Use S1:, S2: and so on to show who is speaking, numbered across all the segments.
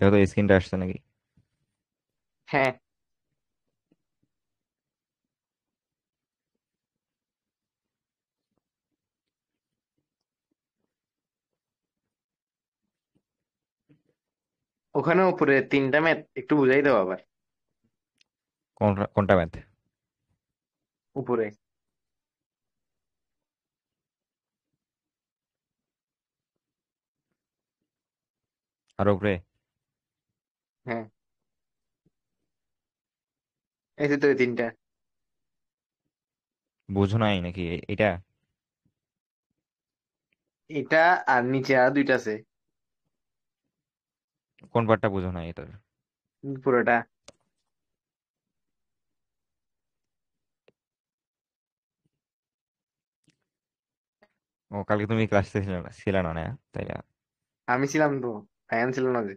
S1: যেহেতু স্ক্রিনটা আসছে নাকি?
S2: হ্যাঁ, ওখানে উপরে তিনটা ম্যাথ একটু বুঝাই দাও আবার।
S1: কোনটা কোনটা ম্যাথ?
S2: উপরে।
S1: আর উপরে?
S2: হ্যাঁ, এই যে তো এই তিনটা।
S1: বুঝো নাই নাকি এটা?
S2: এটা আর নিচে আর দুইটা আছে।
S1: কোন পার্টটা বুঝো নাই এটার?
S2: পুরোটা।
S1: ও, কালকে তুমি ক্লাসে ছিল না না? তাই না?
S2: আমি ছিলাম তো, ফায়ান ছিল না যে।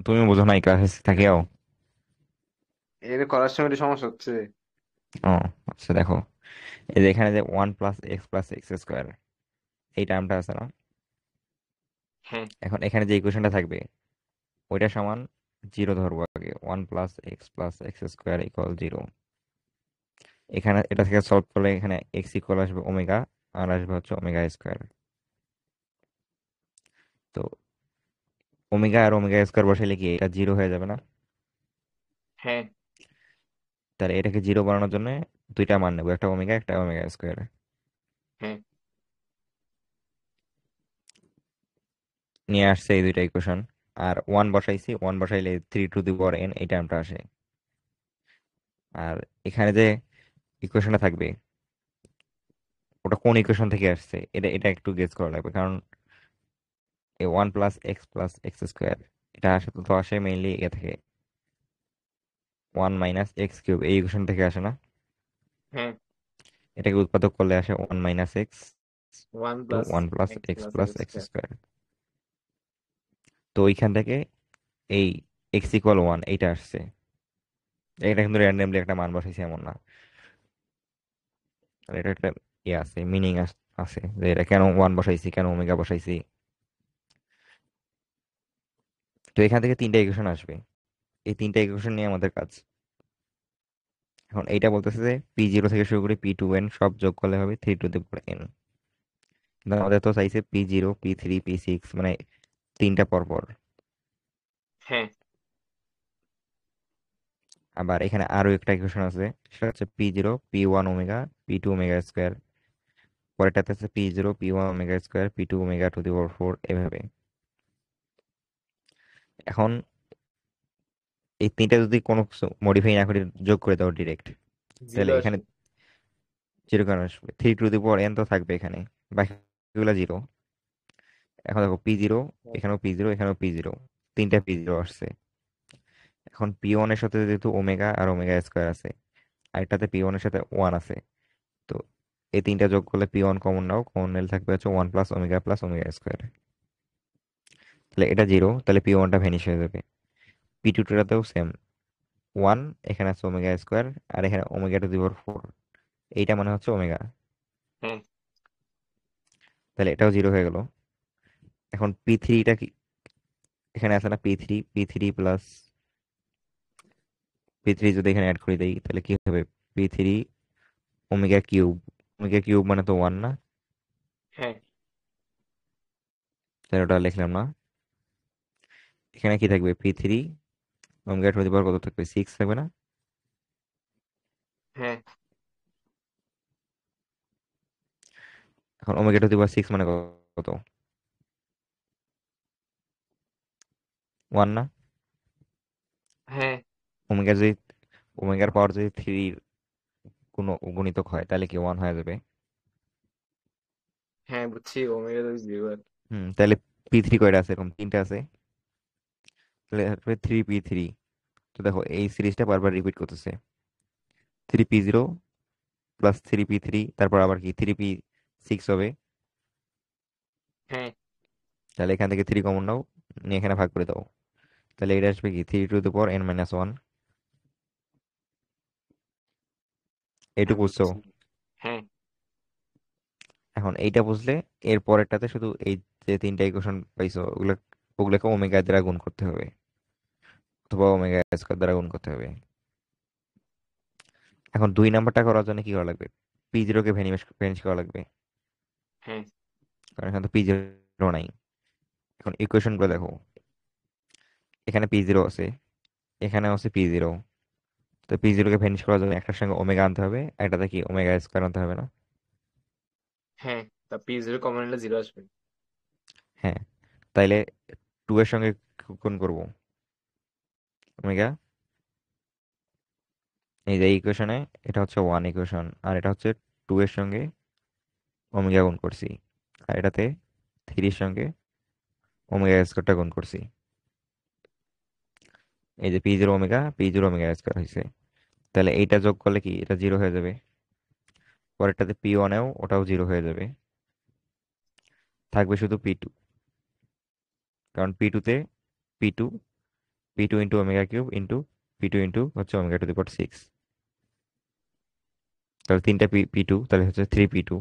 S1: তুমি বুঝো নাই ক্লাসে থাকিও?
S2: এর করার সময় একটু সমস্যা হচ্ছে।
S1: ও, আচ্ছা দেখো, এই যে এখানে যে 1 + x + x² এই টার্মটা আছে না?
S2: হ্যাঁ।
S1: এখন এখানে যে ইকুয়েশনটা থাকবে ওইটা সমান জিরো ধরবো আগে। 1 + x + x² = 0। এখানে এটা থেকে সলভ করলে এখানে এক্স ইকুয়াল আসবে ওমেগা, আর আসবে হচ্ছে ওমেগা স্কোয়ার। তো ওমেগা আর ওমেগা স্কোয়ার বসাইলে কি এটা জিরো হয়ে যাবে না?
S2: হ্যাঁ।
S1: তাহলে এটাকে জিরো বানানোর জন্য দুইটা মান নেবো, একটা ওমেগা একটা ওমেগা স্কোয়ার।
S2: হ্যাঁ।
S1: নিয়ে আসছে এই দুইটা ইকুয়েশন। আর ওয়ান বসাইছি, ওয়ান বসাইলে 3⁴ এই টার্মটা আসে। আর এখানে যে ইকুয়েশনটা থাকবে ওটা কোন ইকুয়েশন থেকে আসছে এটা এটা একটু গেস করা লাগবে, কারণ এই 1 + x + x² এটা আসে তো আসে মেইনলি এ থেকে, 1 - x³ এই ইকুয়েশন থেকে আসে না?
S2: হ্যাঁ।
S1: এটাকে উৎপাদক করলে আসে 1 - x
S2: one
S1: two
S2: plus
S1: one plus
S2: x
S1: x
S2: plus
S1: plus
S2: x
S1: x
S2: square.
S1: Square তো ওইখান থেকে এই x = 1 এইটা আসছে। এটা কিন্তু র্যান্ডমলি একটা মান বসাইছে এমন না, আর এটা একটা ইয়ে আছে, মিনিং আছে যে এটা কেন ওয়ান বসাইছি, কেন ওমেগা বসাইছি। তো এখান থেকে তিনটা ইকুয়েশন আসবে, এই তিনটা ইকুয়েশন নিয়ে আমাদের কাজ। এখন এইটা বলতেছে যে p0 থেকে শুরু করে p2n সব যোগ করলে হবে 3⁴n। কিন্তু আমাদের তো চাইছে p0 p3 p6 মানে তিনটা পর পর।
S2: হ্যাঁ।
S1: আবার এখানে আরো একটা ইকুয়েশন আছে, সেটা হচ্ছে p0 p1 omega p2 omega square, পরেরটাতে আছে p0 p1 omega square p2 omega to the power 4 এভাবে। এখন এই তিনটা যদি কোনো কিছু মডিফাই না করে যোগ করে দাও ডিরেক্ট,
S2: জিরো
S1: তাহলে এখানে
S2: আসবে।
S1: জিরো কেন আসবে? 3⁴n তো থাকবে এখানে, বাকিগুলো জিরো। এখন দেখো p0, এখানেও p0, এখানেও p0, তিনটা p0 আসছে। এখন p1 এর সাথে যেহেতু ওমেগা আর ওমেগা স্কোয়ার আছে, আর এটাতে p1 এর সাথে 1 আছে, তো এই তিনটা যোগ করলে p1 কমন নাও, কমন নিলে থাকবে হচ্ছে 1 + ওমেগা + ওমেগা স্কোয়ার। তাহলে এটা জিরো, তাহলে p1টা ভ্যানিশ হয়ে যাবে। p2টাতেও সেম, 1, এখানে আছে ওমেগা স্কোয়ার, আর এখানে ওমেগা টু দি পাওয়ার 4, এইটা মানে হচ্ছে ওমেগা।
S2: হ্যাঁ।
S1: তাহলে এটাও জিরো হয়ে গেল। এখন p3টা কি, এখানে আছে না p3 যদি এখানে অ্যাড করে দেই তাহলে কি হবে? p3 omega cube, omega cube মানে তো 1 না?
S2: হ্যাঁ।
S1: তাহলে ওটা লিখলাম না। এখানে কি থাকবে? p3 ওমেগা টু দি পাওয়ার কত থাকবে? 6 থাকবে না?
S2: হ্যাঁ।
S1: এখন ওমেগা টু দি পাওয়ার 6 মানে কত? 1 না?
S2: হ্যাঁ।
S1: ওমেগা যদি, ওমেগার পাওয়ার যদি থ্রির কোনো গুণিতক হয় তাহলে কি 1 হয়ে যাবে?
S2: হ্যাঁ, বুঝছি, ওমেগা তো জিরো।
S1: তাহলে p3 কয়টা আছে? এরকম তিনটা আছে, তাহলে 3p3। তো দেখো এই সিরিজটা বারবার রিপিট করতেছে, 3p0 + 3p3, তারপর আবার কি 3p6 হবে।
S2: হ্যাঁ।
S1: তাহলে এখান থেকে 3 কমন নাও, নিয়ে এখানে ভাগ করে দাও, তাহলে এটা আসবে কি 3⁴n - 1। এইটুকু
S2: হ্যাঁ,
S1: বুঝছো?
S2: বুঝছি। হ্যাঁ।
S1: এখন এইটা বুঝলে এর পরেরটাতে শুধু এই যে তিনটা ইকুয়েশন পাইছো ওগুলো ওগুলোকে ওমেগা দ্বারা গুণ করতে হবে, অথবা ওমেগা স্কয়ার দ্বারা গুণ করতে হবে। এখন 2 নাম্বারটা করার জন্য কি করা লাগবে? P0 কে ভ্যানিশ করা লাগবে,
S2: হ্যাঁ
S1: কারণ এখানে তো P0 নাই। এখন ইকুয়েশন গুলো দেখো, এখানে P0 আছে, এখানে আছে P0। তো P0 কে ভ্যানিশ করার জন্য একটার সঙ্গে ওমেগা আনতে হবে, একটাতে কি ওমেগা স্কয়ার আনতে হবে না?
S2: হ্যাঁ, তা P0 কমন নিলে 0 আসবে।
S1: হ্যাঁ, তাইলে 2 এর সঙ্গে গুণ করব ওমেগা। এই যে ইকুয়েশনে এটা হচ্ছে 1 ইকুয়েশন, আর এটা হচ্ছে 2 এর সঙ্গে ওমেগা গুণ করছি, আর এটাতে 3 এর সঙ্গে ওমেগা স্কয়ারটা গুণ করছি। এই যে P0 ওমেগা স্কয়ার হয়েছে। তাহলে এইটা যোগ করলে কি এটা 0 হয়ে যাবে, পরেরটাতে P1এও ওটাও 0 হয়ে যাবে, থাকবে শুধু P2। কারণ P2 P2 into omega cube into P2 into হচ্ছে ওমেগা টু দি পাওয়ার 6। তাহলে তিনটা P2, তাহলে হচ্ছে 3P2।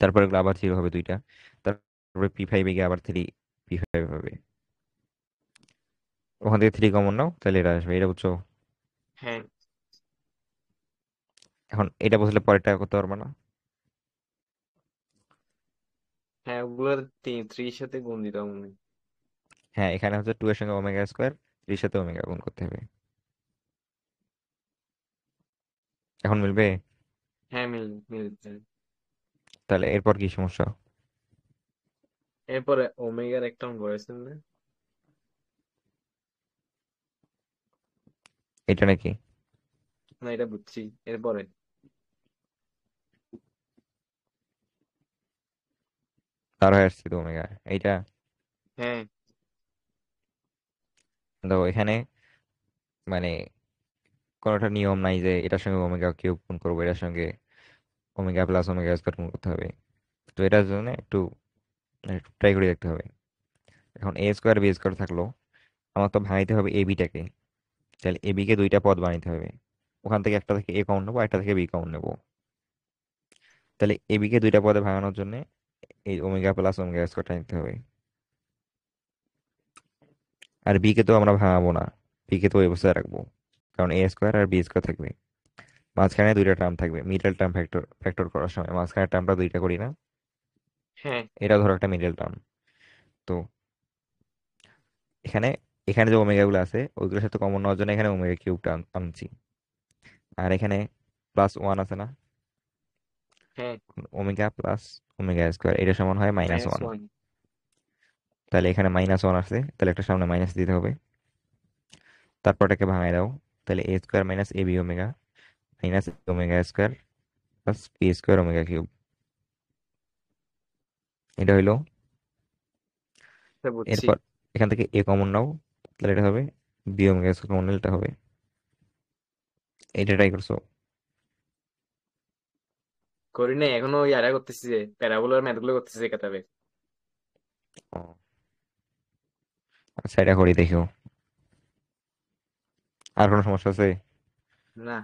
S1: তারপরে এগুলো আবার 0 হবে দুইটা, তারপরে P5 এ গিয়ে আবার 3P5 হবে। ওখান থেকে 3 কমন নাও, তাহলে এটা আসবে, এটা বুঝছো?
S2: হ্যাঁ
S1: এখন এটা বুঝলে পরেরটা করতে পারবো না?
S2: হ্যাঁ, ওগুলোর 3 সাথে গুণ দিতে হবে মনে হয়।
S1: হ্যাঁ, এখানে হচ্ছে 2 এর সঙ্গে ওমেগা স্কয়ার, 3 এর সাথে ওমেগা গুণ করতে হবে। এখন মিলবে?
S2: হ্যাঁ মিলতে।
S1: তাহলে এরপর কি সমস্যা?
S2: এরপরে ওমেগার একটা অঙ্ক আছে না?
S1: এটা নাকি?
S2: না, এটা বুঝছি। এরপরে
S1: তার হয়ে আসছে তো ওমেগা এইটা।
S2: হ্যাঁ
S1: দেখো এখানে মানে কোনো একটা নিয়ম নাই যে এটার সঙ্গে ওমেগা কিউব গুণ করবো, এটার সঙ্গে ওমেগা প্লাস ওমেগা স্কয়ার গুণ করতে হবে। তো এটার জন্য একটু ট্রাই করে দেখতে হবে। এখন এ স্কোয়ার বি স্কোয়ার থাকলো, আমার তো ভাঙাইতে হবে এ বিটাকে। তাহলে এ বি কে দুইটা পদ বানাইতে হবে, ওখান থেকে একটা থেকে এ কমন নেবো, একটা থেকে বি কমন নেবো। তাহলে এ বি কে দুইটা পদে ভাঙানোর জন্য এই ওমেগা প্লাস ওমেগা স্কোয়ারটা নিতে হবে। আর বি কে তো আমরা ভাঙাবো না, বি কে তো ওই অবস্থায় রাখবো, কারণ এ স্কোয়ার আর বি স্কোয়ার থাকবে। মাঝখানে দুইটা টার্ম থাকবে, মিডল টার্ম ফ্যাক্টর ফ্যাক্টর করার সময় মাঝখানে টার্মটা দুইটা করি না?
S2: হ্যাঁ
S1: এটা ধরো একটা মিডল টার্ম। তো এখানে এখানে যে ওমেগা গুলো আছে ওইগুলোর সাথে কমন নেওয়ার জন্য এখানে ওমেগা কিউবটা আনছি। আর এখানে +1 আছে না?
S2: হ্যাঁ,
S1: ওমেগা প্লাস ওমেগা স্কোয়ার এটা সমান হয় মাইনাস
S2: মাইনাস
S1: ওয়ান
S2: ওয়ান
S1: তাহলে এখানে -1 আছে, তাহলে একটা সামনে মাইনাস দিতে হবে। তারপর এটাকে ভাঙায় দাও, তাহলে A square minus A B omega minus omega square plus P square omega cube. এটা হইলো।
S2: বুঝছি।
S1: এরপর এখান থেকে এ কমন নাও, তাহলে এটা হবে বি ওমেগা স্কোয়ার কমন নিলে এটা হবে। এইটা ট্রাই করছো?
S2: করি নাই এখনো, ওই আরে করতেছি যে প্যারাবোলার ম্যাথ গুলো করতেছি যে কাটাবে।
S1: ও, আচ্ছা এটা করি দেখিও। আর কোনো সমস্যা আছে?
S2: না।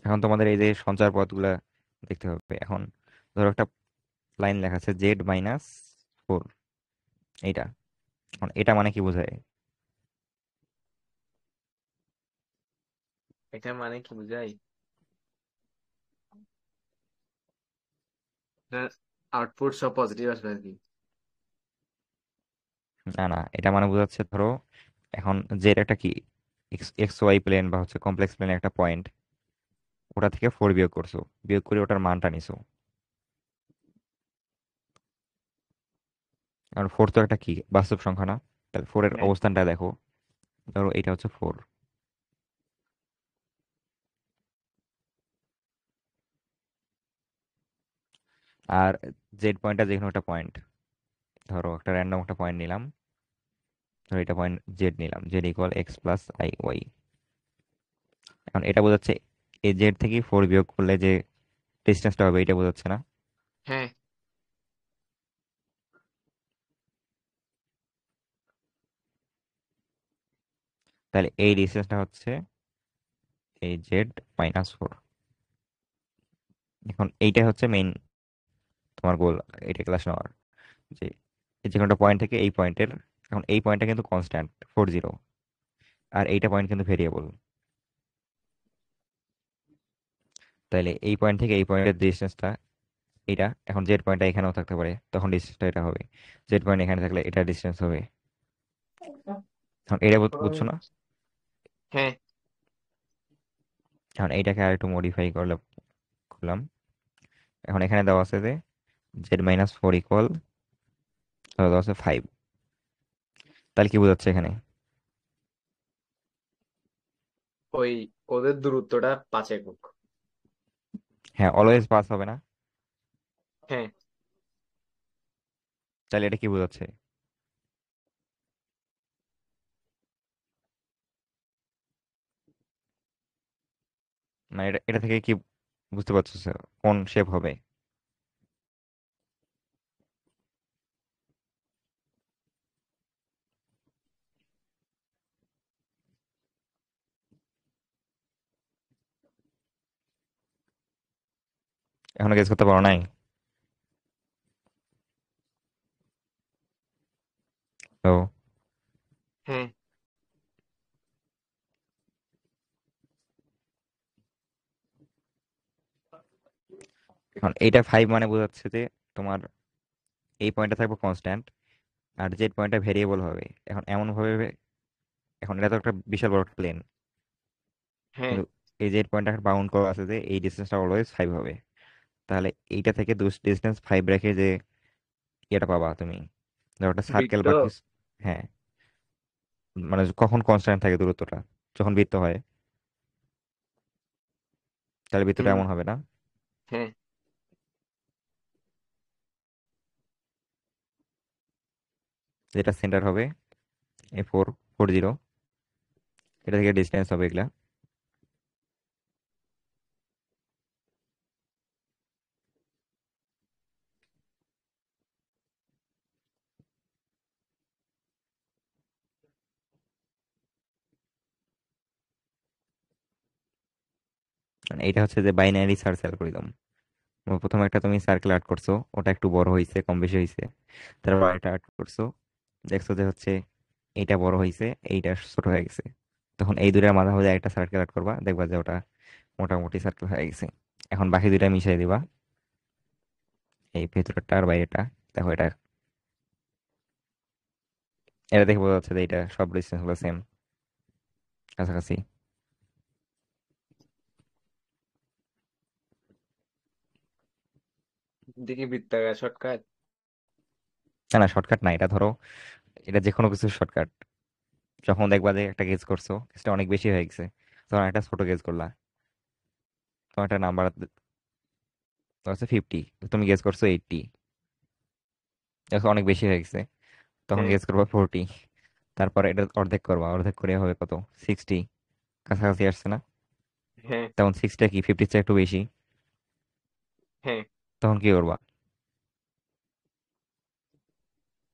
S1: এখন তোমাদের এই যে সঞ্চার পথগুলা দেখতে হবে। এখন ধরো একটা লাইন লেখা আছে Z-4, এইটা। এখন এটা মানে কি বোঝায়?
S2: এটা মানে কি বুঝাই? আউটপুট সব পজিটিভ আসবে আর কি।
S1: না না, এটা মানে বোঝাচ্ছে ধরো এখন জেড একটা কি এক্স ওয়াই প্লেন বা হচ্ছে কমপ্লেক্স প্লেনের একটা পয়েন্ট, ওটা থেকে 4 বিয়োগ করছো, বিয়োগ করে ওটার মানটা নিছো। কারণ 4 তো একটা কি বাস্তব সংখ্যা না? তাহলে 4 এর
S2: হ্যাঁ
S1: অবস্থানটা দেখো, ধরো এটা হচ্ছে 4। আর জেড পয়েন্টটা যে কোনো একটা পয়েন্ট, ধরো একটা র্যান্ডম একটা পয়েন্ট নিলাম, ধরো এটা পয়েন্ট জেড নিলাম, জেড ইকুয়াল x+i y। এখন এটা বোঝাচ্ছে এই জেড থেকে 4 বিয়োগ করলে যে ডিস্টেন্সটা হবে এটা বোঝাচ্ছে না?
S2: হ্যাঁ
S1: তাহলে এই ডিস্টেন্সটা হচ্ছে এই z-4। এখন এইটা হচ্ছে মেইন তোমার গোল, এটা ক্লাস নেওয়ার, যে এই যে কোনো পয়েন্ট থেকে এই পয়েন্টের, এখন এই পয়েন্টটা কিন্তু কনস্ট্যান্ট 40, আর এইটা পয়েন্ট কিন্তু ভেরিয়েবল। তাইলে এই পয়েন্ট থেকে এই পয়েন্টের ডিস্টেন্সটা এটা, এখন জেড পয়েন্টটা এখানেও থাকতে পারে, তখন ডিস্টেন্সটা এটা হবে। জেড পয়েন্ট এখানে থাকলে এটা ডিস্টেন্স হবে। এখন এটা বুঝছো না?
S2: হ্যাঁ।
S1: এখন এইটাকে আর একটু মডিফাই করলাম। এখন এখানে দেওয়া আছে যে z-4 ইকুয়াল দেওয়া আছে 5। তাহলে কি বোঝাচ্ছে এখানে?
S2: ওই ওদের দূরত্বটা 5 একক।
S1: হ্যাঁ, অলওয়েজ পাস হবে না?
S2: হ্যাঁ।
S1: তাহলে এটা কি বোঝাচ্ছে? মানে এটা এটা থেকে কি বুঝতে পারছো কোন শেপ হবে? এখনো গেস করতে পারো নাই? তো
S2: হ্যাঁ।
S1: এখন এইটা 5 মানে বোঝাচ্ছে যে তোমার এই পয়েন্টটা থাকবে কনস্ট্যান্ট, আর জেড পয়েন্টটা ভেরিয়েবল হবে। এখন এমন ভাবে, এখন এটা তো একটা বিশাল বড় প্লেন,
S2: হ্যাঁ।
S1: কিন্তু এই জেড পয়েন্টটা বাউন্ড করা আছে যে এই ডিস্টেন্সটা অলওয়েজ 5 হবে। তাহলে এইটা থেকে ডিস্টেন্স 5 রেখে যে এটা পাবা তুমি, ধরো একটা সার্কেল
S2: বৃত্ত।
S1: বা কিছু। হ্যাঁ, মানে কখন কনস্ট্যান্ট থাকে দূরত্বটা? যখন বৃত্ত হয়। তাহলে বৃত্তটা
S2: হুম।
S1: এমন হবে না?
S2: হ্যাঁ।
S1: যেটা সেন্টার হবে A440, এটা থেকে ডিস্টেন্স হবে এগুলা। মানে এটা হচ্ছে যে বাইনারি সার্চ অ্যালগরিদম। প্রথমে একটা তুমি সার্কেল আর্ট করছো, ওটা একটু বড় হয়েছে, কম বেশি হয়েছে। তারপর আরেকটা আর্ট করছো, দেখছো যে হচ্ছে এইটা বড় হয়েছে, এইটা ছোট হয়ে গেছে। তখন এই দুইটার মাঝামাঝি একটা সার্কেল আর্ট করবা, দেখবা যে ওটা মোটামুটি সার্কেল হয়ে গেছে। এখন বাকি দুইটা মিশিয়ে দিবা, এই ভেতরটা আর বাইরেটা। দেখো এটা, এটা দেখে বোঝা যাচ্ছে যে এটা সব ডিস্টেন্স গুলো সেম, কাছাকাছি।
S2: দেখি বৃত্তাকার শর্টকাট।
S1: না না, শর্টকাট না এটা, ধরো এটা যে কোনো কিছু শর্টকাট। যখন দেখবা যে একটা গেজ করছো, গেজটা অনেক বেশি হয়ে গেছে, তখন একটা ছোট গেজ করলা, তোমার একটা নাম্বার আছে 50, তুমি গেজ করছো 80, দেখো অনেক বেশি হয়ে গেছে, তখন
S2: হ্যাঁ।
S1: গেজ করবা 40। তারপরে এটা অর্ধেক করবা, অর্ধেক করে হবে কত, 60, কাছাকাছি আসছে না?
S2: হ্যাঁ।
S1: তখন 6টা কি 50 চেয়ে একটু বেশি,
S2: হ্যাঁ।
S1: তখন কি করবা?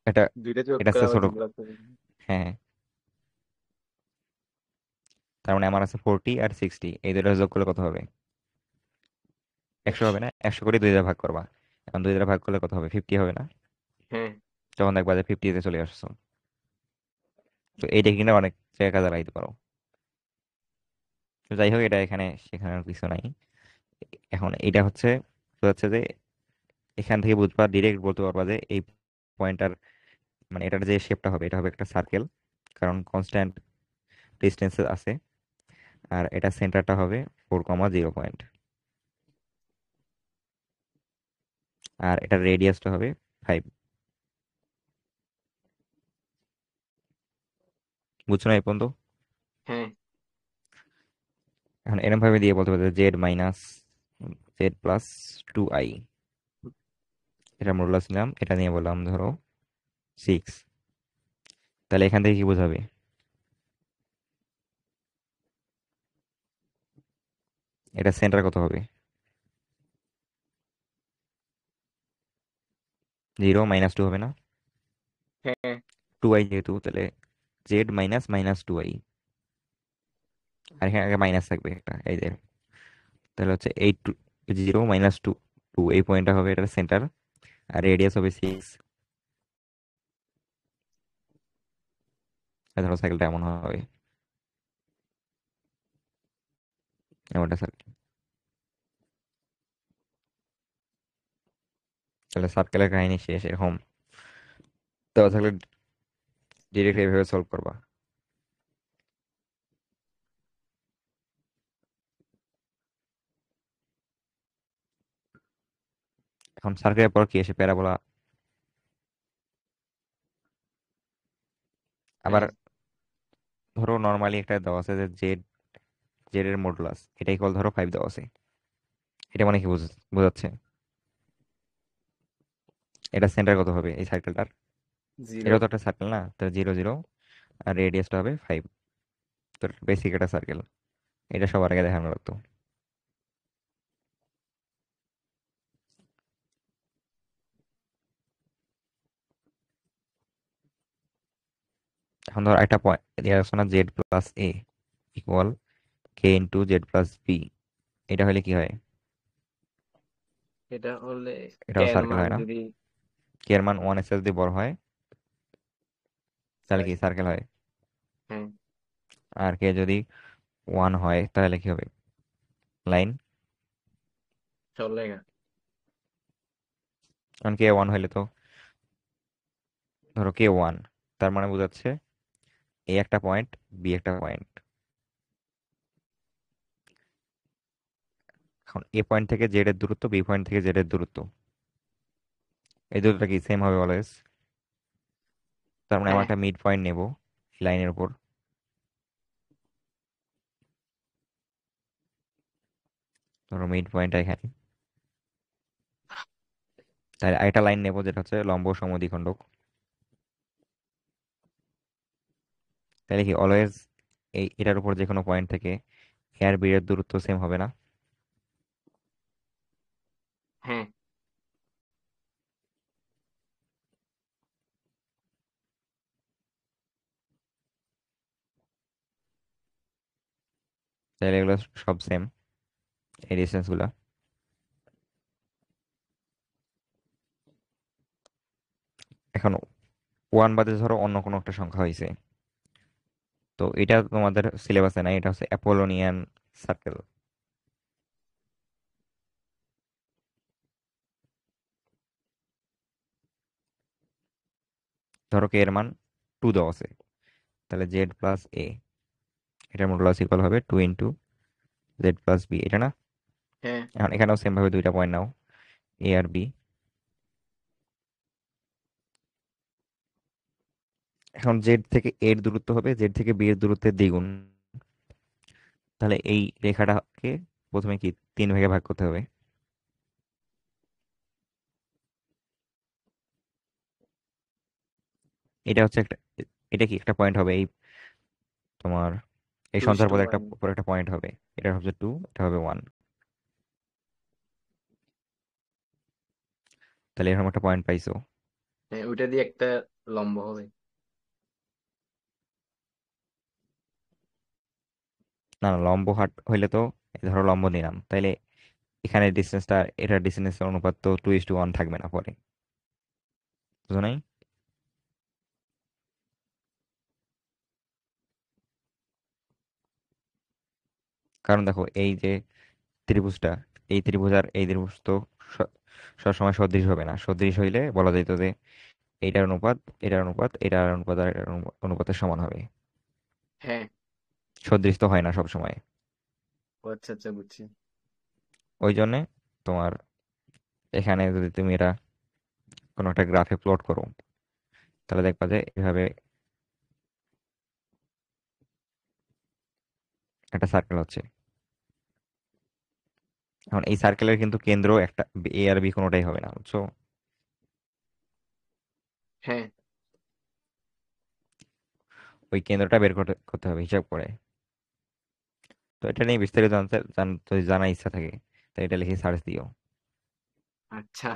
S1: এটা
S2: দুইটা যোগ
S1: এটা
S2: করা
S1: আছে ছোট।
S2: উচিত লাগতো।
S1: হ্যাঁ, তার মানে আমার আছে 40 আর 60, এই দুটো যোগ করলে কত হবে? 100 হবে না? 100 করে 2 দ্বারা ভাগ করবা। এখন 2 দ্বারা ভাগ করলে কত হবে, 50 হবে না?
S2: হ্যাঁ।
S1: যখন দেখবা যে 50-তে চলে আসছো, তো এইটা কিনা অনেক জায়গায় কাজে লাগাইতে পারো। তো যাই হোক, এটা এখানে শেখানোর কিছু নাই। এখন এটা হচ্ছে হচ্ছে যে এখান থেকে বুঝবা, ডিরেক্ট বলতে পারবা যে এই পয়েন্টার, মানে এটার যে শেপটা হবে এটা হবে একটা সার্কেল, কারণ কনস্ট্যান্ট ডিস্টেন্স আছে। আর এটা সেন্টারটা হবে 4,0 পয়েন্ট, আর এটার রেডিয়াসটা হবে 5। বুঝছো না এই পর্যন্ত?
S2: হ্যাঁ।
S1: এখন এরকম ভাবে দিয়ে বলতে পারবে z-z+2i, এটা মডুলাস নিলাম, এটা নিয়ে বললাম ধরো 6। তাহলে এখান থেকে কি বোঝাবে? এটা সেন্টার কত হবে? 0 - 2 হবে না?
S2: হ্যাঁ।
S1: 2i যেহেতু, তাহলে z - -2i। আর এখানে আগে মাইনাস থাকবে একটা, এই যে। তাহলে হচ্ছে 8 0 - 2 2, এই পয়েন্টটা হবে এটার সেন্টার। আর রেডিয়াস হবে 6। ধরো সাইকেলটা এমন হবে, এমনটা সার্কেল। তাহলে সার্কেলের কাহিনী শেষ এরকম দেওয়া থাকলে ডিরেক্ট এইভাবে সলভ করবা। এখন সার্কেলের পর কি এসে প্যারাবোলা। আবার
S2: হ্যাঁ,
S1: ধরো নর্মালি একটা দেওয়া আছে যে জেড, জেড এর মডুলাস এটা ইকুয়াল ধরো 5 দেওয়া আছে। এটা মানে কি বোঝাচ্ছে? এটা সেন্টার কত হবে এই সার্কেলটার?
S2: জিরো।
S1: এটাও তো একটা সার্কেল না, তো 0 0, আর রেডিয়াসটা হবে 5। তো বেসিক একটা সার্কেল। এটা সবার আগে দেখানো লাগতো। এখন ধর একটা পয়েন্ট দেওয়া আছে না, জেড প্লাস এ ইকুয়াল কে ইন্টু জেড প্লাস বি। এটা হলে কি হয়?
S2: এটা হলে
S1: এটাও
S2: কের
S1: সার্কেল
S2: মান
S1: হয় না?
S2: যদি,
S1: কে এর মান 1 এর সাথে যদি বড় হয় তাহলে কি সার্কেল হয়।
S2: হ্যাঁ,
S1: আর কে যদি 1 হয় তাহলে কি হবে? লাইন।
S2: চলেগা।
S1: কারণ কে 1 হইলে তো, ধরো কে 1, তার মানে বোঝাচ্ছে এ একটা পয়েন্ট, বি একটা পয়েন্ট। এখন এ পয়েন্ট থেকে জেড এর দূরত্ব, বি পয়েন্ট থেকে জেড এর দূরত্ব, এই দুটোটা কি সেম হবে অলওয়েজ? তার মানে আমরা
S2: হ্যাঁ,
S1: একটা মিড পয়েন্ট নেব লাইনের উপর। ধরো মিড পয়েন্ট এখানে, তাহলে আরেকটা লাইন নেব যেটা হচ্ছে লম্ব সমদ্বিখণ্ডক। তাহলে কি অলওয়েজ এটার উপর যে কোনো পয়েন্ট থেকে এ আর বি এর দূরত্ব সেম হবে না?
S2: হ্যাঁ,
S1: তাহলে এগুলো সব সেম, এই ডিস্টেন্স গুলা। এখন 1 বাদে ধরো অন্য কোনো একটা সংখ্যা হয়েছে, তো এটা তোমাদের সিলেবাসে নাই, এটা হচ্ছে অ্যাপোলোনিয়ান সার্কেল। ধরো কে এর মান 2 দেওয়া আছে, তাহলে জেড প্লাস এ, এটার মডুলাস ইকুয়াল হবে 2 × জেড প্লাস বি, এটা না?
S2: হ্যাঁ,
S1: এখন এখানেও সেম ভাবে দুইটা পয়েন্ট নাও, এ আর বি। এখন জেড থেকে এর দূরত্ব হবে জেড থেকে বি এর দূরত্বের দ্বিগুণ। তাহলে এই রেখাটাকে প্রথমে কি 3 ভাগে ভাগ করতে হবে। এটা হচ্ছে একটা, এটা কি একটা পয়েন্ট হবে এই তোমার এই
S2: টু ইস
S1: সন্ধ্যার
S2: টু
S1: পরে একটা
S2: ওয়ান।
S1: পরে একটা পয়েন্ট হবে। এটা হচ্ছে 2, এটা হবে 1। তাহলে এরকম একটা পয়েন্ট পাইছো।
S2: হ্যাঁ, ওইটা দিয়ে একটা লম্ব হবে।
S1: না না, লম্ব হাট হইলে তো, এই ধরো লম্ব নিলাম, তাইলে এখানে ডিস্টেন্সটা, এটার ডিস্টেন্সের অনুপাত তো 2:1 থাকবে না পরে, বুঝো নাই? কারণ দেখো এই যে ত্রিভুজটা, এই ত্রিভুজ আর এই ত্রিভুজ তো স- সবসময় সদৃশ হবে না। সদৃশ হইলে বলা যেত যে এইটার অনুপাত, এটার অনুপাত, এটার অনুপাত আর এটার অনুপাতের সমান হবে।
S2: হ্যাঁ।
S1: সদৃশ তো হয় না সব সময়।
S2: ও আচ্ছা আচ্ছা, বুঝছি।
S1: ওই জন্যে তোমার এখানে যদি তুমি এটা কোনো একটা গ্রাফে প্লট করো, তাহলে দেখবা যে এভাবে একটা সার্কেল হচ্ছে। এখন এই সার্কেলের কিন্তু কেন্দ্র একটা, এ আর বি কোনোটাই হবে না, বুঝছো?
S2: হ্যাঁ,
S1: ওই কেন্দ্রটা বের করতে করতে হবে হিসাব করে। তো এটা নিয়ে বিস্তারিত জানতে যদি জানার ইচ্ছা থাকে, তো এটা লিখে সার্চ দিও।
S2: আচ্ছা।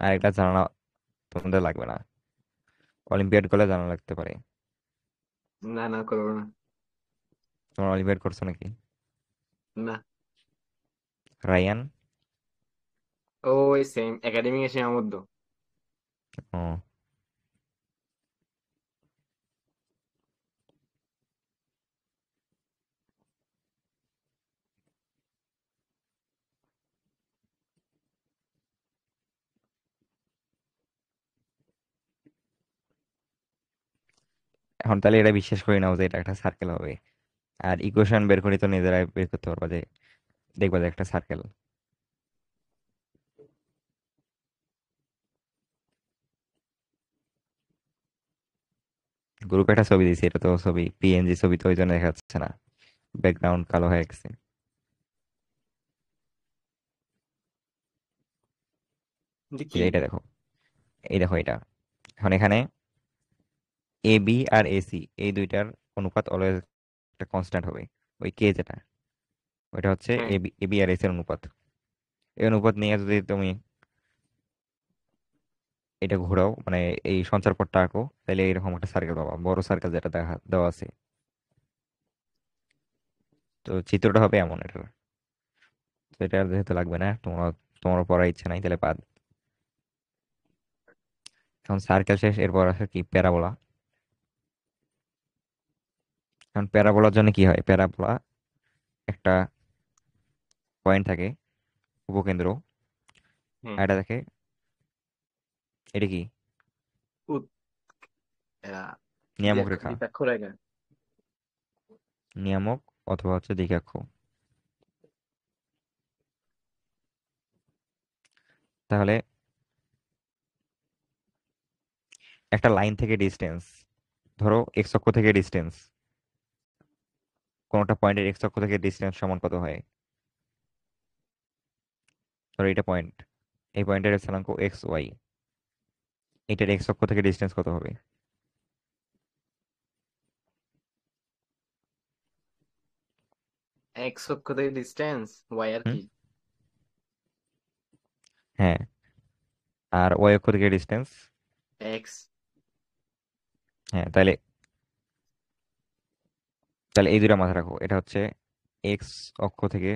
S1: আর এটা জানা তোমাদের লাগবে না, অলিম্পিয়াড করলে জানা লাগতে পারে।
S2: না না, করবো না।
S1: তোমার অলিভ বের করছো নাকি?
S2: না।
S1: রায়ান?
S2: ওই সেম একাডেমিক সীমাবদ্ধ।
S1: ও, এখন তাহলে এটা বিশ্বাস করি নাও যে এটা একটা সার্কেল হবে। আর ইকুয়েশন বের করি তো নিজেরাই বের করতে পারবা যে, দেখবা যে একটা সার্কেল। গ্রুপে একটা ছবি দিয়েছি, এটা তো ছবি পিএনজি ছবি, তো ওই জন্য দেখা যাচ্ছে না, ব্যাকগ্রাউন্ড কালো হয়ে গেছে। এই
S2: দেখি।
S1: যে এটা দেখো, এই দেখো এটা। এখন এখানে এ বি আর এসি এই দুইটার অনুপাত অলওয়েজ একটা কনস্ট্যান্ট হবে। ওই কে যেটা, ওইটা হচ্ছে
S2: হ্যাঁ,
S1: এ বি আর এসি এর অনুপাত। এই অনুপাত নিয়ে যদি তুমি এটা ঘোরাও, মানে এই সঞ্চারপথটা আঁকো, তাহলে এরকম একটা সার্কেল পাবা, বড় সার্কেল যেটা দেখা দেওয়া আছে। তো চিত্রটা হবে এমন এটা। তো এটা আর যেহেতু লাগবে না, তোমার পড়ার ইচ্ছা নাই, তাহলে বাদ। এখন সার্কেল শেষ, এরপর আছে কি প্যারাবোলা। এখন প্যারাবোলার জন্য কি হয়, প্যারাবোলা একটা পয়েন্ট থাকে, উপকেন্দ্র।
S2: হ্যাঁ।
S1: আর এটা থাকে, এটা কি,
S2: উত- আহ,
S1: নিয়ামক রেখা,
S2: দ্বিপাক্ষ রেখা।
S1: নিয়ামক অথবা হচ্ছে দ্বিঘাক্ষ। তাহলে একটা লাইন থেকে ডিস্টেন্স, ধরো এক্স অক্ষ থেকে ডিস্টেন্স, কোনটা পয়েন্টের এক্স অক্ষ থেকে ডিস্টেন্স সমান কত হয়? ধরো এটা পয়েন্ট, এই পয়েন্টের স্থানাঙ্ক এক্স ওয়াই, এটার এক্স অক্ষ থেকে ডিস্টেন্স কত হবে?
S2: এক্স অক্ষ থেকে ডিস্টেন্স ওয়াই আর
S1: হুম,
S2: কি।
S1: হ্যাঁ। আর ওয়াই অক্ষ থেকে ডিস্টেন্স,
S2: এক্স।
S1: হ্যাঁ। তাহলে তাহলে এই দুটা মাথায় রাখো, এটা হচ্ছে এক্স অক্ষ থেকে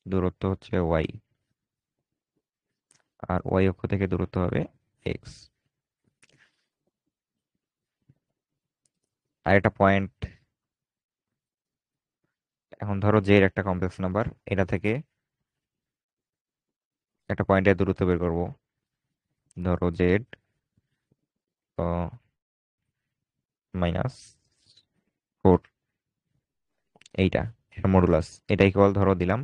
S1: দূরত্ব হচ্ছে ওয়াই, আর ওয়াই অক্ষ থেকে দূরত্ব হবে এক্স। আর একটা পয়েন্ট, এখন ধরো যে একটা কমপ্লেক্স নাম্বার, এটা থেকে একটা পয়েন্টের দূরত্ব বের করব, ধরো জেড -4, এইটা, এটা মডুলাস, এটা ইকুয়াল ধরো দিলাম।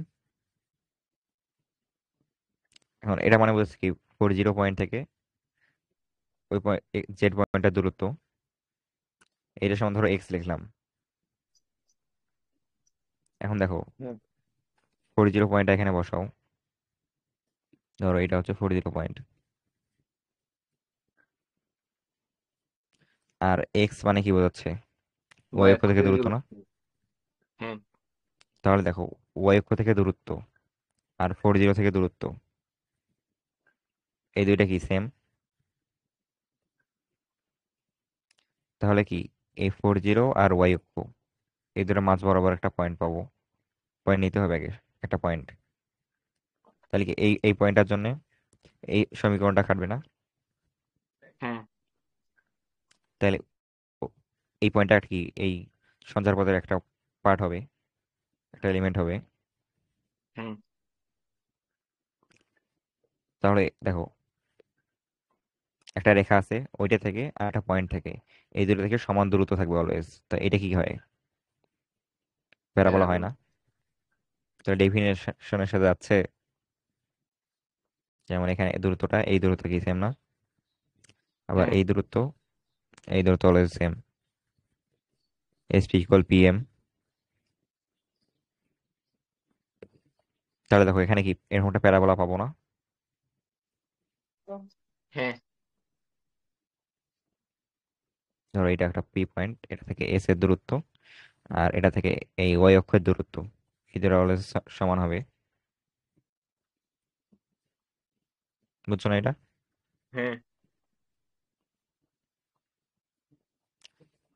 S1: এখন এটা মানে বলছে কি, 40 পয়েন্ট থেকে ওই জেড পয়েন্টের দূরত্ব, এটা সমান ধরো এক্স লিখলাম। এখন দেখো,
S2: হুম।
S1: 40 এখানে বসাও, ধরো এটা হচ্ছে 40 আর এক্স মানে কি বোঝাচ্ছে, ওয়াই
S2: ওয়াই
S1: অক্ষ
S2: অক্ষ
S1: থেকে
S2: থেকে
S1: দূরত্ব না?
S2: দূরত্ব। হ্যাঁ।
S1: তাহলে দেখো, ওয়াই অক্ষ থেকে দূরত্ব আর 40 থেকে দূরত্ব, এই দুইটা কি সেম? তাহলে কি, এই 40 আর ওয়াই অক্ষ, এই দুটো মাঝ বরাবর একটা পয়েন্ট পাবো, পয়েন্ট নিতে হবে আগে, একটা পয়েন্ট। তাহলে কি এই এই পয়েন্টটার জন্য এই সমীকরণটা খাটবে না?
S2: হ্যাঁ।
S1: তাহলে ও- এই পয়েন্টটা কি এই সঞ্চারপথের একটা পার্ট হবে, একটা এলিমেন্ট হবে।
S2: হ্যাঁ।
S1: তাহলে দেখো, একটা রেখা আছে, ওইটা থেকে আর একটা পয়েন্ট থেকে, এই দুটো থেকে সমান দূরত্ব থাকবে অলওয়েজ, তো এটা কি হয়, প্যারাবোলা হয়
S2: প্যারাবোলা।
S1: না? তো ডেফিনেশনের সাথে যাচ্ছে, যেমন এখানে দূরত্বটা, এই দূরত্ব কি সেম না? আবার
S2: হ্যাঁ।
S1: এই দূরত্ব always same, SP equal P M. তাহলে দেখো এখানে কি এরকম একটা প্যারাবোলা পাবো না?
S2: হ্যাঁ।
S1: ধরো এটা একটা পি পয়েন্ট, এটা থেকে এস এর দূরত্ব, আর এটা থেকে এই ওয়াই অক্ষের দূরত্ব, এই দুটো অলওয়েজ সমান হবে। বুঝছো না এটা?
S2: হ্যাঁ।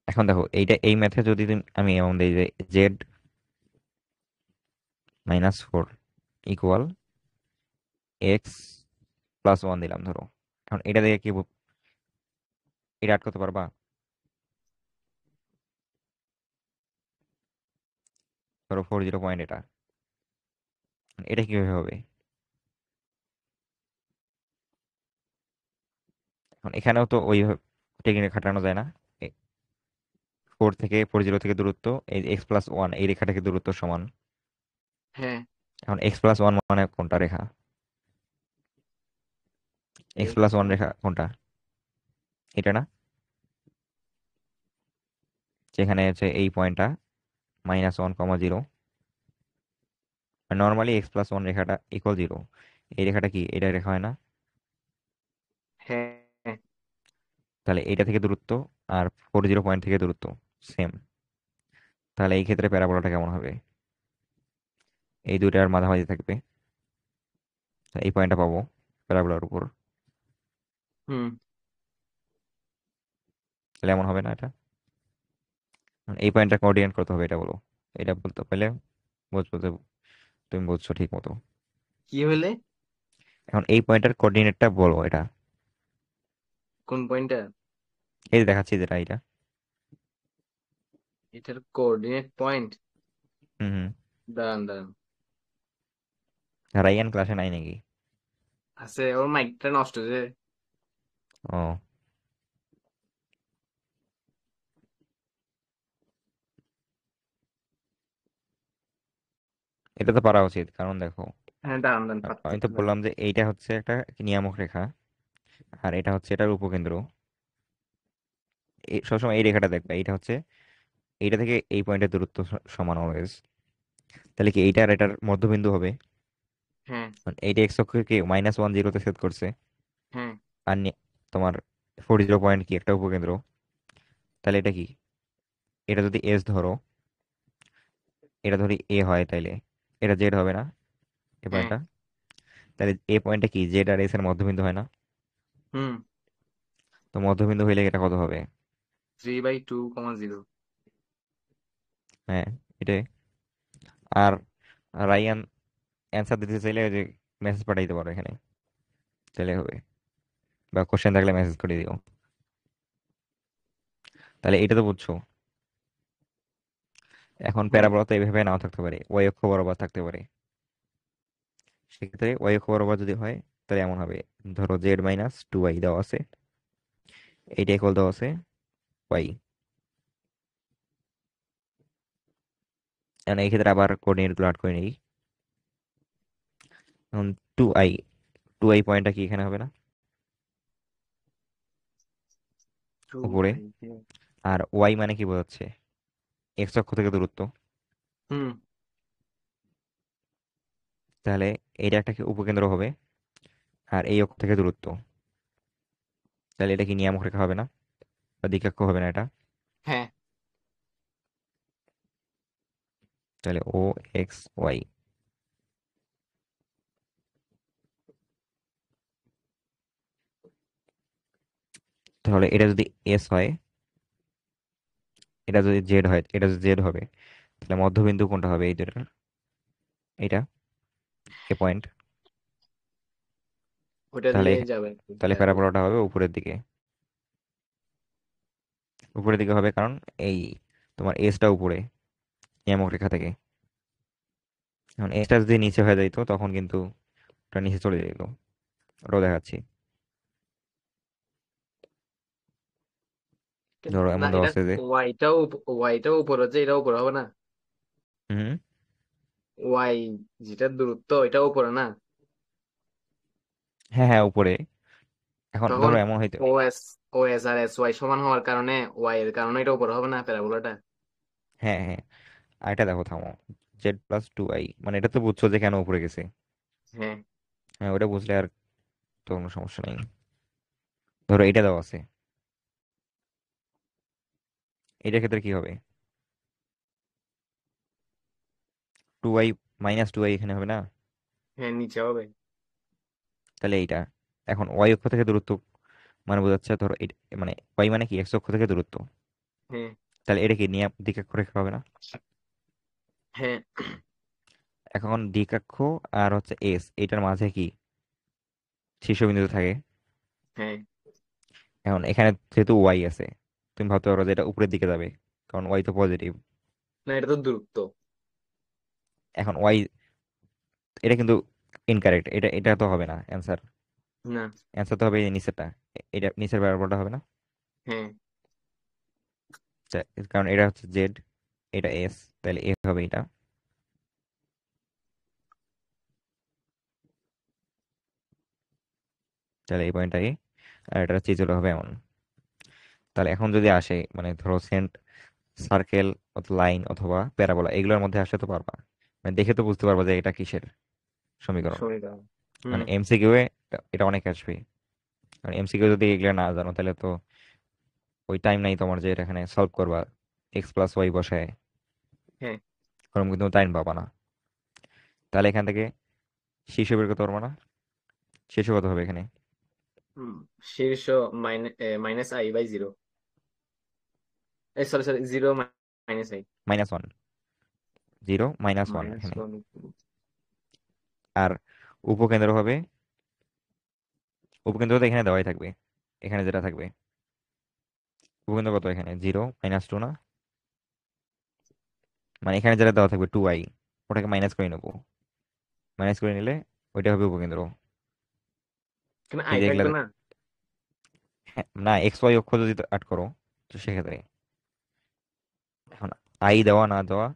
S1: এখন এখন দেখো এইটা এই ম্যাথে যদি আমি এমন দিই যে Z -4 equal x plus one দিলাম ধরো। এখন এটা দিয়ে কি এটা আট করতে পারবা? ধরো 40 পয়েন্ট এটা, এটা কিভাবে হবে? এখন এখানেও তো ওই টেকনিক খাটানো যায় না? 40 থেকে দূরত্ব, এই x+1 এই রেখা থেকে দূরত্ব সমান।
S2: হ্যাঁ।
S1: এখন x+1 মানে কোনটা রেখা? x+1 রেখা কোনটা? এটা না, যেখানে হচ্ছে এই পয়েন্টটা -1, 0। নর্মালি x+1 রেখাটা ইকুয়াল 0। এই রেখাটা কি এটা রেখা হয় না?
S2: হ্যাঁ।
S1: তাহলে এইটা থেকে দূরত্ব আর 40 পয়েন্ট থেকে দূরত্ব সেম। তাহলে এই ক্ষেত্রে প্যারাবোলাটা কেমন হবে? এই দুইটার মাঝামাঝি থাকবে, তা এই পয়েন্টটা পাবো প্যারাবোলার উপর।
S2: হুম।
S1: তাহলে এমন হবে না এটা? এই পয়েন্টটা কোঅর্ডিনেট করতে হবে, এটা বলো। এটা বলতে পারলে বুঝবো যে তুমি বুঝছো ঠিক মতো।
S2: কি হইলে?
S1: এখন এই পয়েন্টের কোঅর্ডিনেটটা বলো এটা।
S2: কোন পয়েন্টটা?
S1: এই যে দেখাচ্ছি যেটা এটা।
S2: এটার কোঅর্ডিনেট পয়েন্ট?
S1: হুম হুম।
S2: দাঁড়ান দাঁড়ান।
S1: রাইয়ান ক্লাসে নাই নাকি?
S2: আছে, ওর মাইকটা নষ্ট যে।
S1: ও, এটা তো পারা উচিত, কারণ দেখো
S2: হ্যাঁ, দাঁড়ান দাঁড়ান,
S1: আমি তো
S2: পারতেছি দাঁড়ান।
S1: বললাম যে এইটা হচ্ছে একটা নিয়ামক রেখা, আর এটা হচ্ছে এটার উপকেন্দ্র। সবসময় এই রেখাটা দেখবে, এইটা হচ্ছে এইটা থেকে এই পয়েন্টের দূরত্ব সমান অলওয়েজ। তাহলে কি এইটা আর এটার মধ্যবিন্দু হবে?
S2: হ্যাঁ।
S1: মানে এইটা এক্স অক্ষকে -1, 0-তে সেট করছে।
S2: হ্যাঁ।
S1: আর তোমার 40 পয়েন্ট কি একটা উপকেন্দ্র। তাহলে এটা কি, এটা যদি এস ধরো, এটা ধরি এ হয়, তাইলে এটা জেড হবে না এই
S2: হ্যাঁ।
S1: পয়েন্টটা? তাহলে এ পয়েন্টটা কি জেড আর এস এর মধ্যবিন্দু হয় না?
S2: হুম।
S1: তো মধ্যবিন্দু হইলে এটা কত হবে?
S2: 3/2, 0।
S1: হ্যাঁ, এটাই। আর রায়ান অ্যান্সার দিতে চাইলে ওই যে মেসেজ পাঠাইতে পারো এখানে, তাহলে হবে। বা কোশ্চেন থাকলে মেসেজ করে দিও। তাহলে এটা তো বুঝছো। এখন
S2: হ্যাঁ।
S1: প্যারাবোলা তো এইভাবে নাও থাকতে পারে, ওয়াই অক্ষ বরাবর থাকতে পারে। সেক্ষেত্রে ওয়াই অক্ষ বরাবর যদি হয় তাহলে এমন হবে। ধরো z-2y দেওয়া আছে, এইটা ইকুয়াল দেওয়া আছে y। এখন এই ক্ষেত্রে আবার কোঅর্ডিনেট গুলো আট করে নিই। এখন 2i, 2i পয়েন্টটা কি এখানে হবে না
S2: টু
S1: উপরে?
S2: আই
S1: আর y মানে কি বোঝাচ্ছে? x অক্ষ থেকে দূরত্ব।
S2: হুম।
S1: তাহলে এটা একটা কি উপকেন্দ্র হবে, আর এই অক্ষ থেকে দূরত্ব। তাহলে এটা কি নিয়ামক রেখা হবে না? বা দ্বিকক্ষ হবে না এটা?
S2: হ্যাঁ।
S1: তাহলে ও এক্স ওয়াই। তাহলে এটা যদি এস হয়, এটা যদি জেড হয়, এটা যদি জেড হবে, তাহলে মধ্যবিন্দু কোনটা হবে এই দুটার? এটা এ পয়েন্ট।
S2: ওটা
S1: তাহলে
S2: দিয়ে যাবে
S1: তাহলে
S2: প্যারাবোলা।
S1: প্যারাবোলাটা হবে উপরের দিকে। উপরের দিকে হবে কারণ এই তোমার এসটা উপরে নিয়ামক রেখা থেকে। এখন এসটা যদি নিচে হয়ে যাইতো তখন কিন্তু ওটা নিচে চলে যেত। ওটাও দেখাচ্ছি। ধরো
S2: না,
S1: এমন দেওয়া
S2: এটা
S1: আছে যে
S2: ওয়াইটাও উপর হচ্ছে, এটা উপর হবে না?
S1: হুম।
S2: ওয়াই যেটা দূরত্ব এটা উপরে না?
S1: হ্যাঁ হ্যাঁ উপরে। এখন
S2: তখন
S1: ধরো এমন হইতো।
S2: ও এস ও এস আর এস ওয়াই সমান হওয়ার কারণে ওয়াই এর কারণে এটা উপরে হবে না প্যারাবোলাটা?
S1: হ্যাঁ হ্যাঁ। আর এটা দেখো থামো, z+2i মানে এটা তো বুঝছো যে কেন উপরে গেছে।
S2: হ্যাঁ।
S1: হ্যাঁ ওটা বুঝলে আর তো কোনো সমস্যা নেই। ধরো এটা দেওয়া আছে, এটার ক্ষেত্রে কি হবে? 2i, -2i এখানে হবে না?
S2: হ্যাঁ, নিচে হবে।
S1: তাহলে এইটা এখন ওয়াই অক্ষ থেকে দূরত্ব মানে বোঝাচ্ছে ধরো মানে ওয়াই মানে কি এক্স অক্ষ থেকে দূরত্ব।
S2: হ্যাঁ।
S1: তাহলে এটা কি নিয়ে দ্বিকক্ষ রেখা হবে না?
S2: হ্যাঁ
S1: এখন দ্বিকক্ষ আর হচ্ছে এস এটার মাঝে কি শীর্ষবিন্দু থাকে।
S2: হ্যাঁ।
S1: এখন এখানে যেহেতু ওয়াই আছে, তুমি ভাবতে পারো যে এটা উপরের দিকে যাবে, কারণ ওয়াই তো পজিটিভ।
S2: না, এটা তো দূরত্ব।
S1: এখন ওয়াই, এটা কিন্তু ইনকারেক্ট, এটা এটা তো হবে না অ্যান্সার।
S2: না।
S1: অ্যান্সার তো হবে এই নিচেরটা, এটা নিচের বরাবরটা হবে না।
S2: হ্যাঁ।
S1: কারণ এটা হচ্ছে জেড, এটা এস, তাহলে এ হবে এটা। তাহলে এই পয়েন্টটা এ, আর এটা চিত্রটা হবে এমন। তাহলে এখন যদি আসে মানে ধরো সার্কেল, লাইন অথবা প্যারাবোলা এগুলোর মধ্যে আসলে তো পারবা, মানে দেখে তো বুঝতে পারবা যে এটা কিসের সমীকরণ।
S2: সমীকরণ। হুম।
S1: মানে এমসিকিউ এ এটা অনেক আসবে। কারণ এমসিকিউ যদি এগুলো না জানো তাহলে তো ওই টাইম নাই তোমার যে এটা এখানে সলভ করবা, এক্স প্লাস ওয়াই বসায়,
S2: হ্যাঁ।
S1: কারণ কিন্তু টাইম পাবা না। তাহলে এখান থেকে শীর্ষ বের করতে পারবো না। শীর্ষ কত হবে এখানে?
S2: হুম, শীর্ষ minus I by zero. Sorry sorry, zero minus I.
S1: -1, 0 - 1
S2: minus
S1: এখানে।
S2: ওয়ান।
S1: আর উপকেন্দ্র হবে, উপকেন্দ্র তো এখানে দেওয়াই থাকবে, এখানে যেটা থাকবে উপকেন্দ্র কত এখানে, 0 - 2 না, মানে এখানে যেটা দেওয়া থাকবে 2i, ওটাকে মাইনাস করে নেবো। মাইনাস করে নিলে ওইটা হবে উপকেন্দ্র।
S2: কেন
S1: এই
S2: আই
S1: যে এগুলা,
S2: থাকবে না?
S1: হ্যাঁ, না এক্স ওয়াই অক্ষ যদি আট করো তো সেক্ষেত্রে এখন আই দেওয়া না দেওয়া,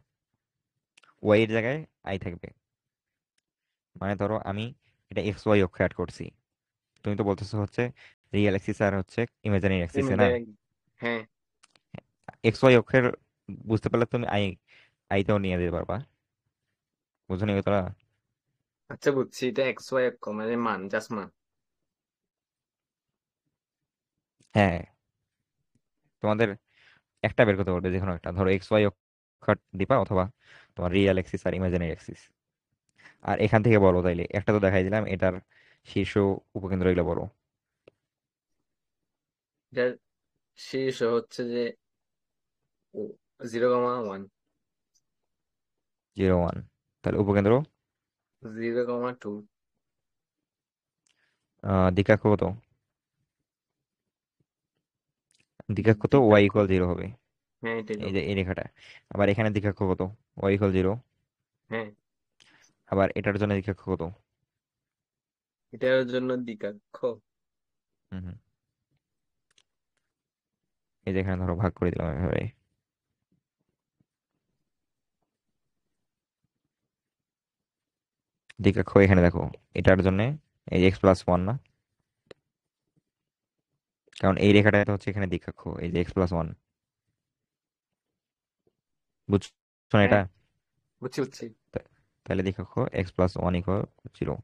S1: ওয়াই এর জায়গায় আই থাকবে। মানে ধরো আমি এটা এক্স ওয়াই অক্ষে অ্যাড করছি, তুমি তো বলতেছো হচ্ছে রিয়েল অ্যাক্সিস আর হচ্ছে ইমাজিনারি অ্যাক্সিসে না।
S2: হ্যাঁ।
S1: এক্স ওয়াই অক্ষের বুঝতে পারলে তুমি আইতেও নিয়ে যেতে পারবা। বুঝো নি তোরা?
S2: আচ্ছা বুঝছি, এটা এক্স ওয়াই অক্ষ মানে মান, জাস্ট মান।
S1: হ্যাঁ, তোমাদের একটা বের করতে পারবে, যে কোনো একটা ধরো এক্স ওয়াই অক্ষ দিবা, অথবা তোমার রিয়েল অ্যাক্সিস আর ইমাজিনারি অ্যাক্সিস। আর এখান থেকে বলো তাইলে, একটা তো দেখাই দিলাম এটার শীর্ষ উপকেন্দ্র, এগুলো বলো।
S2: এটার শীর্ষ হচ্ছে যে 0,1।
S1: 0 - 1, তাহলে উপকেন্দ্র
S2: 0,2।
S1: দ্বিকক্ষ কত? দ্বিকক্ষ তো ওয়াই
S2: দ্বিকক্ষ।
S1: ইকুয়াল 0 হবে,
S2: হ্যাঁ এটাই তো।
S1: এই যে এই রেখাটা। আবার এখানে দ্বিকক্ষ কত? Y equal 0।
S2: হ্যাঁ,
S1: আবার এটার জন্য দ্বিকক্ষ কত?
S2: এটার জন্য দ্বিকক্ষ।
S1: হুম হুম, এই যে এখানে ধরো ভাগ করে দিলাম এভাবে। দ্বিকক্ষ এখানে দেখো, এটার জন্য এই যে x+1 না, কারণ এই রেখাটা এটা হচ্ছে এখানে দ্বিকক্ষ, এই যে x+1, বুঝছো না
S2: হ্যাঁ
S1: এটা?
S2: বুঝছি বুঝছি।
S1: তা- তাহলে দ্বিকক্ষ x+1 ইকুয়াল 0।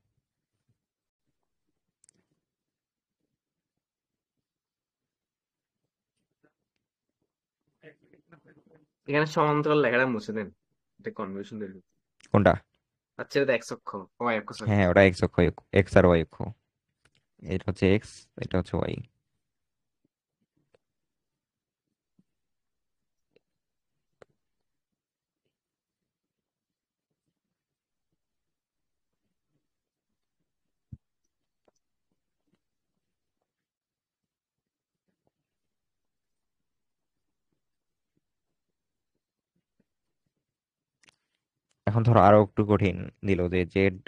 S2: এখানে সমান্তরাল লেখাটা মুছে দেন, এটা কনফিউশন তৈরি হচ্ছে।
S1: কোনটা?
S2: আচ্ছা, এটা এক্স অক্ষ, ওয়াই অক্ষ সরি।
S1: হ্যাঁ ওটা এক্স অক্ষ, এক্স আর ওয়াই অক্ষ, এটা হচ্ছে এক্স, এটা হচ্ছে ওয়াই। এখন ধরো আরো একটু কঠিন দিল, যে z -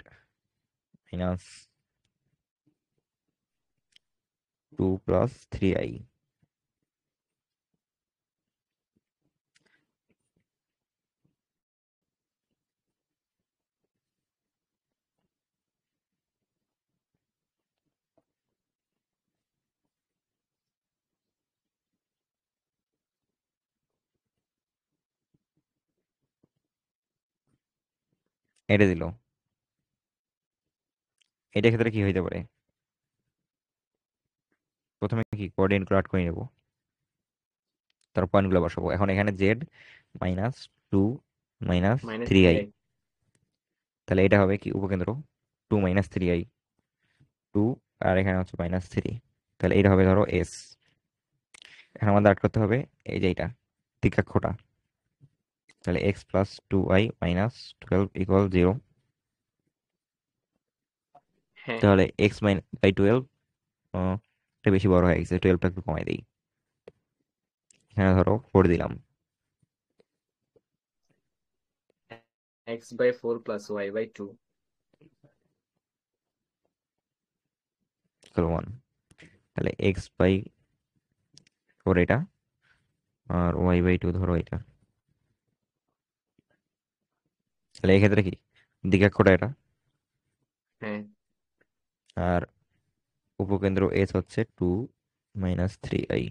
S1: 2 + 3i। এটা দিল, এটা ক্ষেত্রে কি হইতে পারে? প্রথমে কি কোঅর্ডিনেট গুলো আট করে নেবো, তারপর পয়েন্ট গুলো বসাবো। এখন এখানে z - 2 -
S2: minus
S1: 3i,
S2: three I.
S1: তাহলে এটা হবে কি উপকেন্দ্র 2 - 3i, 2, আর এখানে হচ্ছে -3, তাহলে এটা হবে ধরো এস। এখন আমাদের আট করতে হবে এই যে এটা, দিকাক্ষটা। তাহলে x plus 2y minus 12 equal 0।
S2: হ্যাঁ,
S1: তাহলে এক্স বাই 12 এটা বেশি বড় হয়ে গেছে, 12টা একটু কমাই দিই। এখানে ধরো 4 দিলাম,
S2: x/4 প্লাস y/2।
S1: ইকুয়াল 1। তাহলে এক্স বাই 4 এটা, আর y/2 ধরো এটা। তাহলে এক্ষেত্রে কি দিকাক্ষটা এটা,
S2: হ্যাঁ,
S1: আর উপকেন্দ্র এস হচ্ছে 2 - 3i।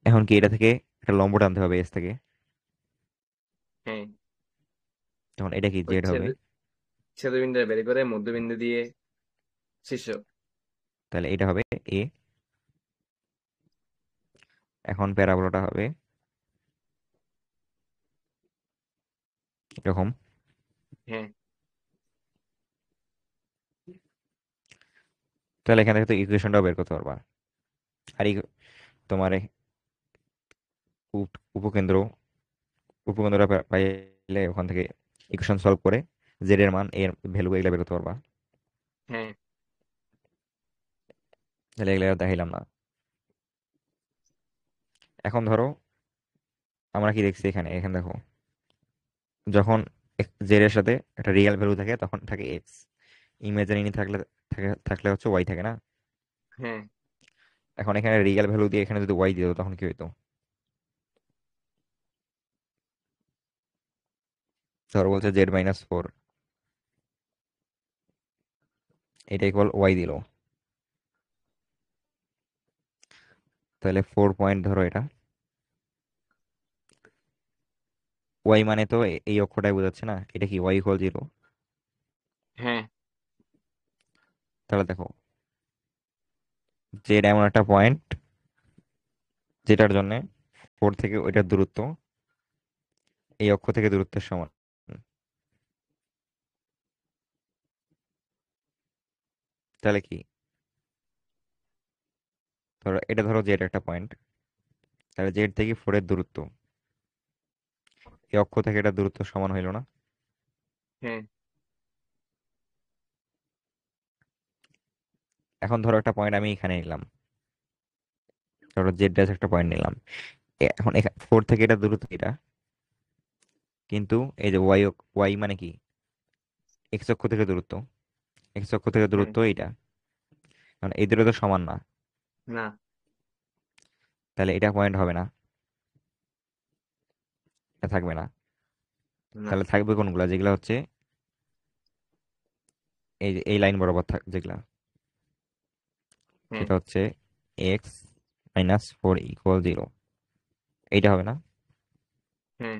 S1: এখন কি এটা থেকে একটা লম্ব টানতে হবে এস থেকে।
S2: হ্যাঁ,
S1: তখন এটা কি
S2: ওই
S1: জেড হবে।
S2: ছেদবিন্দু বের করে মধ্যবিন্দু দিয়ে শীর্ষ।
S1: তাহলে এটা হবে এ। এখন প্যারাবোলাটা হবে এরকম।
S2: হ্যাঁ,
S1: তাহলে এখান থেকে তো ইকুয়েশনটাও বের করতে পারবা। আর তোমার উপকেন্দ্র উপকেন্দ্রটা পাইলে ওখান থেকে ইকুয়েশন সলভ করে জেড এর মান এর ভ্যালু এগুলা বের করতে পারবা।
S2: হ্যাঁ,
S1: তাহলে এগুলা আর দেখাইলাম না। এখন ধরো আমরা কি দেখছি এখানে, এখানে দেখো, যখন জেড এর সাথে একটা রিয়েল ভ্যালু থাকে তখন থাকে এক্স, ইমাজিনারি থাকলে হচ্ছে ওয়াই থাকে না।
S2: হ্যাঁ,
S1: এখন এখানে রিয়েল ভ্যালু দিয়ে এখানে যদি ওয়াই দিত তখন কি হইতো। ধরো বলছে z-4, এটা ইকুয়াল ওয়াই দিল। তাহলে 4 পয়েন্ট ধরো এটা, ওয়াই মানে তো এই অক্ষরটাই বোঝাচ্ছে না, এটা কি ওয়াই ইকুয়াল 0।
S2: হ্যাঁ,
S1: তাহলে দেখো জেড এমন একটা পয়েন্ট যেটার জন্য 4 থেকে ওইটার দূরত্ব এই অক্ষ থেকে দূরত্বের সমান। তাহলে কি, ধরো এটা ধরো জেড একটা পয়েন্ট, তাহলে জেড থেকে 4 এর দূরত্ব এই অক্ষ থেকে এটা দূরত্ব সমান হইল না।
S2: হ্যাঁ,
S1: এখন ধরো একটা পয়েন্ট আমি এখানে নিলাম, ধরো জেড ড্যাশ একটা পয়েন্ট নিলাম। এখন 4 থেকে এটা দূরত্ব এটা, কিন্তু এই যে ওয়াই, ওয়াই মানে কি এক্স অক্ষ থেকে দূরত্ব, এক্স অক্ষ থেকে
S2: হ্যাঁ,
S1: দূরত্ব এইটা, কারণ এই দুটো তো সমান না।
S2: না,
S1: তাহলে এটা পয়েন্ট হবে না, এটা থাকবে না।
S2: না,
S1: তাহলে থাকবে কোনগুলা, যেগুলা হচ্ছে এই যে এই লাইন বরাবর যেগুলা,
S2: হ্যাঁ,
S1: সেটা হচ্ছে x-4 ইকুয়াল 0, এইটা হবে না।
S2: হ্যাঁ,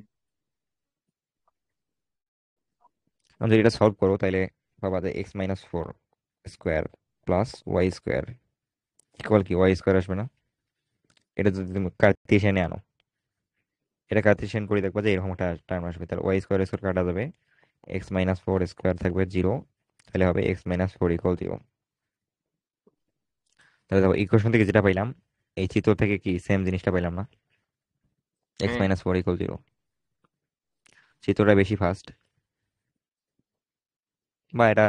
S1: এখন যদি এটা সলভ করো তাহলে পাবা যে x-4 square plus Y square equal কি ওয়াই স্কোয়ার আসবে না। এটা যদি তুমি কার্তেশিয়ানে আনো, এটা কার্তেশিয়ান করে দেখবা যে এরকম একটা টার্ম আসবে। তাহলে ওয়াই স্কোয়ার স্কোয়ার কাটা যাবে, x-4 স্কোয়ার থাকবে 0, তাহলে হবে x-4 ইকুয়াল 0। তাহলে দেখো ইকুয়েশন থেকে যেটা পাইলাম এই চিত্র থেকে কি সেম জিনিসটা পাইলাম না, এক্স
S2: হ্যাঁ,
S1: মাইনাস ফোর ইকুয়াল 0। চিত্রটা বেশি ফাস্ট, বা এটা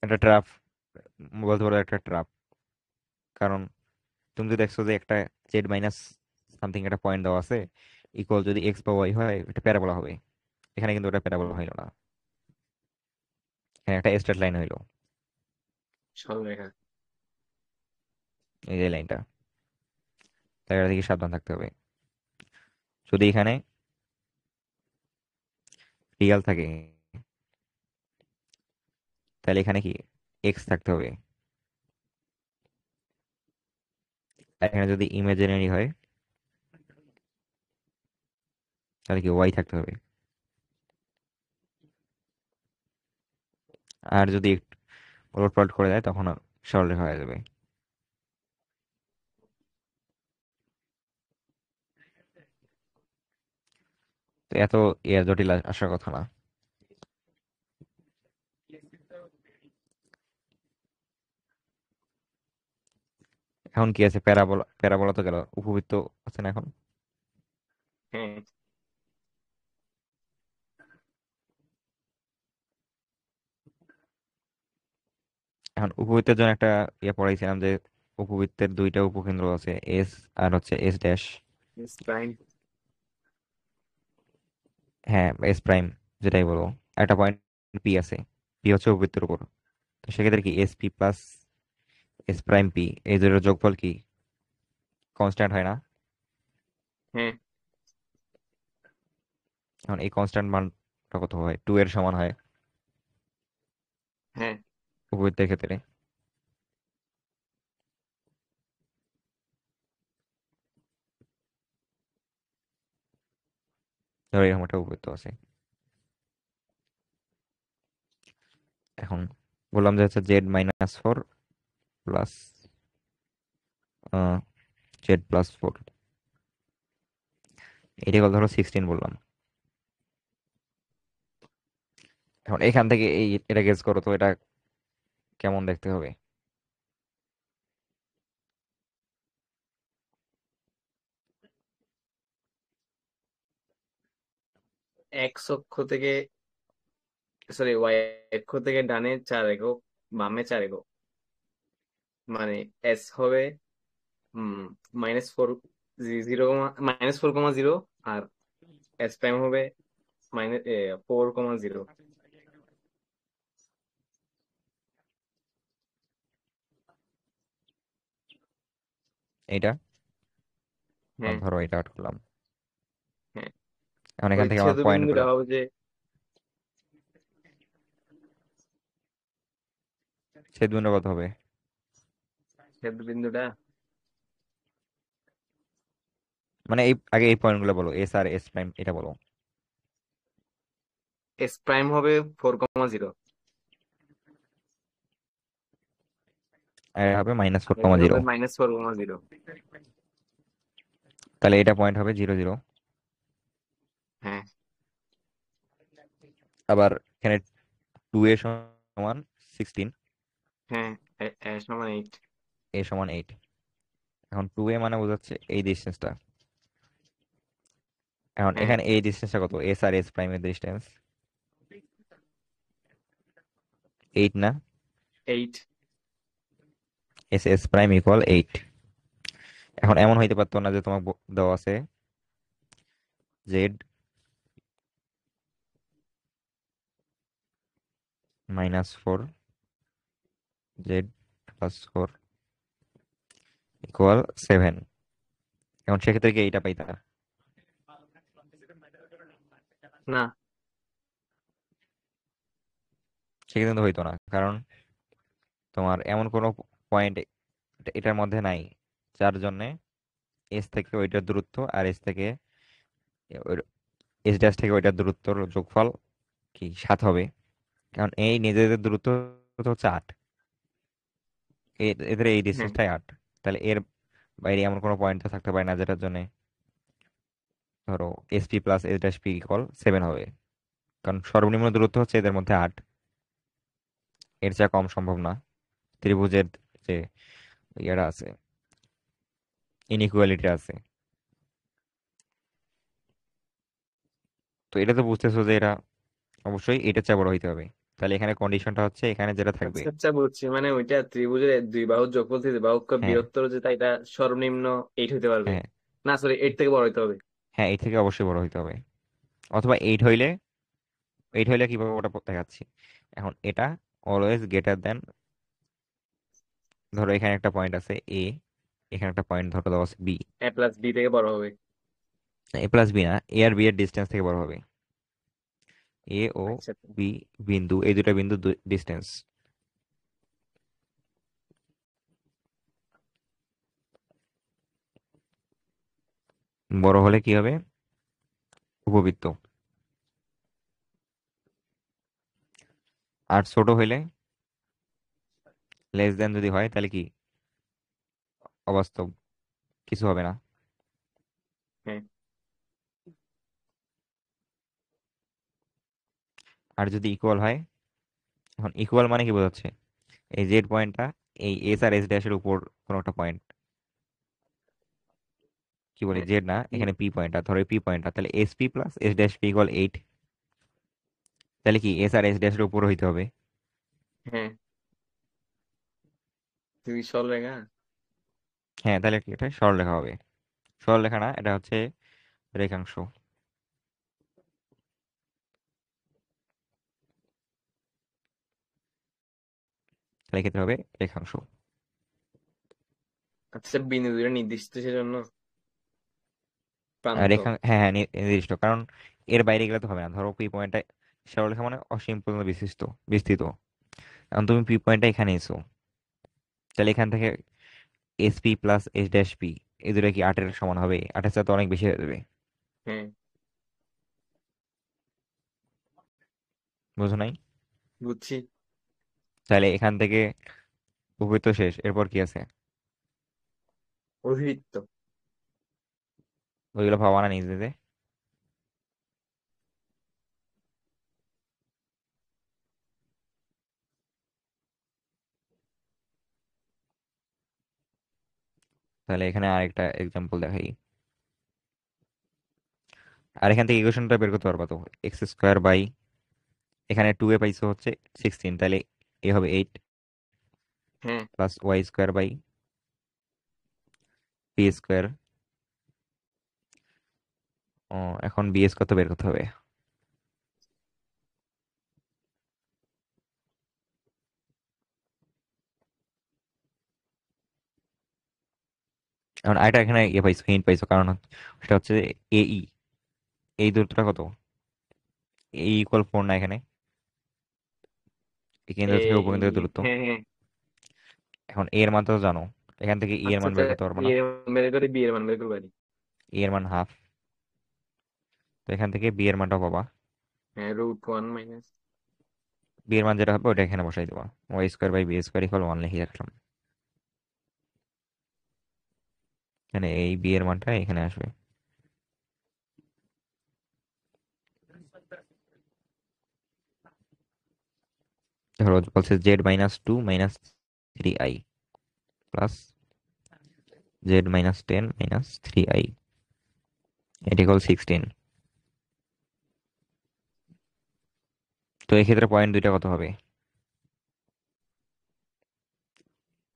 S1: একটা ট্রাপ বলতে পারো, একটা ট্রাপ। কারণ তুমি যদি দেখছো যে একটা জেড মাইনাস সামথিং একটা পয়েন্ট দেওয়া আছে, ইকুয়াল যদি এক্স বা ওয়াই হয় এটা প্যারাবোলা হবে। এখানে কিন্তু ওটা প্যারাবোলা হইলো না, এখানে একটা স্ট্রেট লাইন হইলো,
S2: সরলরেখা।
S1: এই যে লাইনটা। তাই এটা থেকে সাবধান থাকতে হবে। যদি এখানে রিয়াল থাকে তাহলে এখানে কি এক্স থাকতে হবে, আর এখানে যদি ইমাজিনারি হয় তাহলে কি ওয়াই থাকতে হবে। আর যদি একটু ওলটপালট করে দেয় তখন সরলরেখা হয়ে যাবে। তো এত জটিল আসার কথা না। এখন কি আছে? প্যারাবোলা, প্যারাবোলা তো গেল, উপবৃত্ত আছে না এখন?
S2: হ্যাঁ
S1: এখন উপবৃত্তের জন্য একটা ইয়ে পড়াইছিলাম যে উপবৃত্তের দুইটা উপকেন্দ্র আছে, এস আর হচ্ছে এস ড্যাশ।
S2: S prime.
S1: হ্যাঁ, এস প্রাইম, যেটাই বলো। একটা পয়েন্ট পি আছে, পি হচ্ছে উপবৃত্তের উপর। তো সেক্ষেত্রে কি S P plus S prime P, এই দুটোর যোগফল কি কনস্ট্যান্ট হয় না?
S2: হ্যাঁ
S1: এখন এই কনস্ট্যান্ট মানটা কত হয়? 2 এর সমান হয়
S2: হ্যাঁ
S1: উপবৃত্তের ক্ষেত্রে। ধরো এরকম একটা উপবৃত্ত আছে। এখন বললাম যে হচ্ছে z-4 প্লাস z+4, এটা কত? ধরো 16 বললাম। এখন এখান থেকে এটা গেস করো তো, এটা কেমন দেখতে হবে?
S2: এক্স অক্ষ থেকে, সরি ওয়াই অক্ষ থেকে ডানে 4 একক, বামে 4 একক, মানে এস হবে -4, -4,0, আর এস প্রাইম হবে -4,0।
S1: এইটা,
S2: হ্যাঁ
S1: ধরো এটা আউট করলাম।
S2: হ্যাঁ।
S1: এখন
S2: ওই
S1: এখান থেকে আমার পয়েন্ট
S2: ছেদবিন্দুটা
S1: গুলো,
S2: হবে যে,
S1: ছেদবিন্দু কত হবে?
S2: ছেদবিন্দুটা
S1: মানে এই আগে এই পয়েন্ট গুলো বলো, এস আর এস প্রাইম এটা বলো।
S2: এস প্রাইম হবে 4,0,
S1: আর এটা হবে মাইনাস ফোর
S2: আর
S1: কমা
S2: এটা
S1: জিরো
S2: হবে -4,0।
S1: তাহলে এটা পয়েন্ট হবে 0 0।
S2: হ্যাঁ
S1: আবার এখানে 2 এ সমান 16,
S2: হ্যাঁ, সমান 8।
S1: এ সমান 8। এখন 2 এ মানে বোঝাচ্ছে এই ডিস্টেন্সটা। এখন
S2: হ্যাঁ
S1: এখানে এই ডিস্টেন্সটা কত? এস আর এস প্রাইমের ডিস্টেন্স 8 না?
S2: 8।
S1: S S prime equal 8। এখন এমন হইতে পারতো না যে তোমার দেওয়া আছে জেড -4, z+4 ইকুয়াল 7। এখন সেক্ষেত্রে কি এইটা পাইতা?
S2: না,
S1: সেক্ষেত্রে তো হইতো না, কারণ তোমার এমন কোনো পয়েন্ট এটার মধ্যে নাই যার জন্য এস থেকে ওইটার দূরত্ব আর এস থেকে এস ড্যাশ থেকে ওইটার দূরত্বর যোগফল কি 7 হবে। কারণ এই নিজেদের দূরত্ব তো হচ্ছে 8, এদের এই
S2: হ্যাঁ
S1: ডিস্টেন্সটাই 8। তাহলে এর বাইরে এমন কোনো পয়েন্ট তো থাকতে পারে না যেটার জন্য ধরো S P plus S dash P equal 7 হবে। কারণ সর্বনিম্ন দূরত্ব হচ্ছে এদের মধ্যে 8, এর চেয়ে কম সম্ভব না। ত্রিভুজের যে ইয়েটা আছে, ইনইকুয়ালিটি আছে। তো এটা তো বুঝতেছো যে এটা অবশ্যই এটার চেয়ে বড় হইতে হবে। তাহলে এখানে কন্ডিশনটা হচ্ছে এখানে যেটা থাকবে।
S2: আচ্ছা আচ্ছা বুঝছি, মানে ওইটা ত্রিভুজের দুই বাহুর যোগফল থেকে বাহুকে
S1: হ্যাঁ,
S2: বৃহত্তর যেটা, এটা সর্বনিম্ন 8 হইতে পারবে।
S1: হ্যাঁ,
S2: না সরি, 8 থেকে বড় হইতে হবে।
S1: হ্যাঁ, এই থেকে অবশ্যই বড় হইতে হবে। অথবা 8 হইলে কিভাবে ওটা দেখাচ্ছি। এখন এটা অলওয়েজ গ্রেটার দেন, ধরো এখানে একটা পয়েন্ট আছে এ, এখানে একটা পয়েন্ট ধরো দেওয়া আছে বি।
S2: এ প্লাস বি থেকে বড় হবে।
S1: এ প্লাস বি না, এ আর বি এর ডিস্টেন্স থেকে বড় হবে। এ ও
S2: আচ্ছা আচ্ছা।
S1: বি বিন্দু, এই দুটা বিন্দু ডিস্টেন্স বড় হলে কি হবে? উপবৃত্ত। আর ছোট হইলে, লেস দেন যদি হয়, তাহলে কি অবাস্তব, কিছু হবে না।
S2: হ্যাঁ
S1: আর যদি ইকুয়াল হয়, এখন ইকুয়াল মানে কি বোঝাচ্ছে? এই জেড পয়েন্টটা এই এস আর এস ড্যাশের উপর কোনো একটা পয়েন্ট, কি বলি,
S2: হ্যাঁ
S1: জেড না,
S2: কি?
S1: এখানে পি পয়েন্টটা, ধরো পি পয়েন্টটা, তাহলে S P plus S dash P equal 8। তাহলে কি এস আর এস ড্যাশের উপর হইতে হবে।
S2: হ্যাঁ তুই সরলরেখা।
S1: হ্যাঁ, তাহলে কি এটা সরলরেখা হবে? সরলরেখা না, এটা হচ্ছে রেখাংশ। তাহলে ক্ষেত্রে হবে রেখাংশ।
S2: আচ্ছা বিন্দু দুটো নির্দিষ্ট সেজন্য
S1: আর
S2: প্রান্ত।
S1: হ্যাঁ হ্যাঁ, নির্দিষ্ট, কারণ এর বাইরে গেলে তো হবে না। ধরো পি পয়েন্টটা, সরলরেখা মানে অসীম পর্যন্ত বিস্তৃত। এখন তুমি পি পয়েন্টটা এখানে এসো, তাহলে এখান থেকে S P plus S dash P, এই দুটো কি 8-এর সমান হবে? 8-এর সাথে অনেক বেশি হয়ে যাবে।
S2: হ্যাঁ
S1: বুঝো নাই?
S2: বুঝছি।
S1: তাহলে এখান থেকে উপবৃত্ত শেষ, এরপর কি আছে?
S2: অভিবৃত্ত।
S1: ওইগুলো ভাবা না নিজে। তাহলে এখানে আরেকটা এক্সাম্পল দেখাই। আর এখান থেকে ইকুয়েশনটা বের করতে পারবা তো, এক্স স্কোয়ার বাই, এখানে 2 এ পাইছো হচ্ছে 16, তাহলে এ হবে 8
S2: হ্যাঁ
S1: plus Y square by P square. ও, এখন বিএস কত বের করতে হবে? এখন আরেকটা এখানে ইয়ে পাইছো, হিন্ট পাইছো, কারণ সেটা হচ্ছে এই এই দূরত্বটা কত? এই ইকুয়াল 4 না এখানে, এই কেন্দ্র থেকে
S2: এই
S1: উপকেন্দ্রের দূরত্ব।
S2: হ্যাঁ হ্যাঁ।
S1: এখন এ এর মান তো জানো, এখান থেকে ই এর
S2: আচ্ছা
S1: মান
S2: আচ্ছা
S1: বের করতে পারবো
S2: এ
S1: না?
S2: এর মান বের করে বি এর মান বের করবো আর কি।
S1: এ এর মান হাফ, তো এখান থেকে বি এর মানটা পাবা।
S2: হ্যাঁ √1 মাইনাস।
S1: বি এর মান যেটা হবে ওটা এখানে বসাই দেবো, Y square by B square equal 1 লিখে রাখলাম। এখানে এই বি এর মানটা এখানে আসবে। ধরো বলছে z-2 - 3i plus z-10 - 3i, এটা ইকুয়াল 16। তো এই ক্ষেত্রে পয়েন্ট দুইটা কত হবে?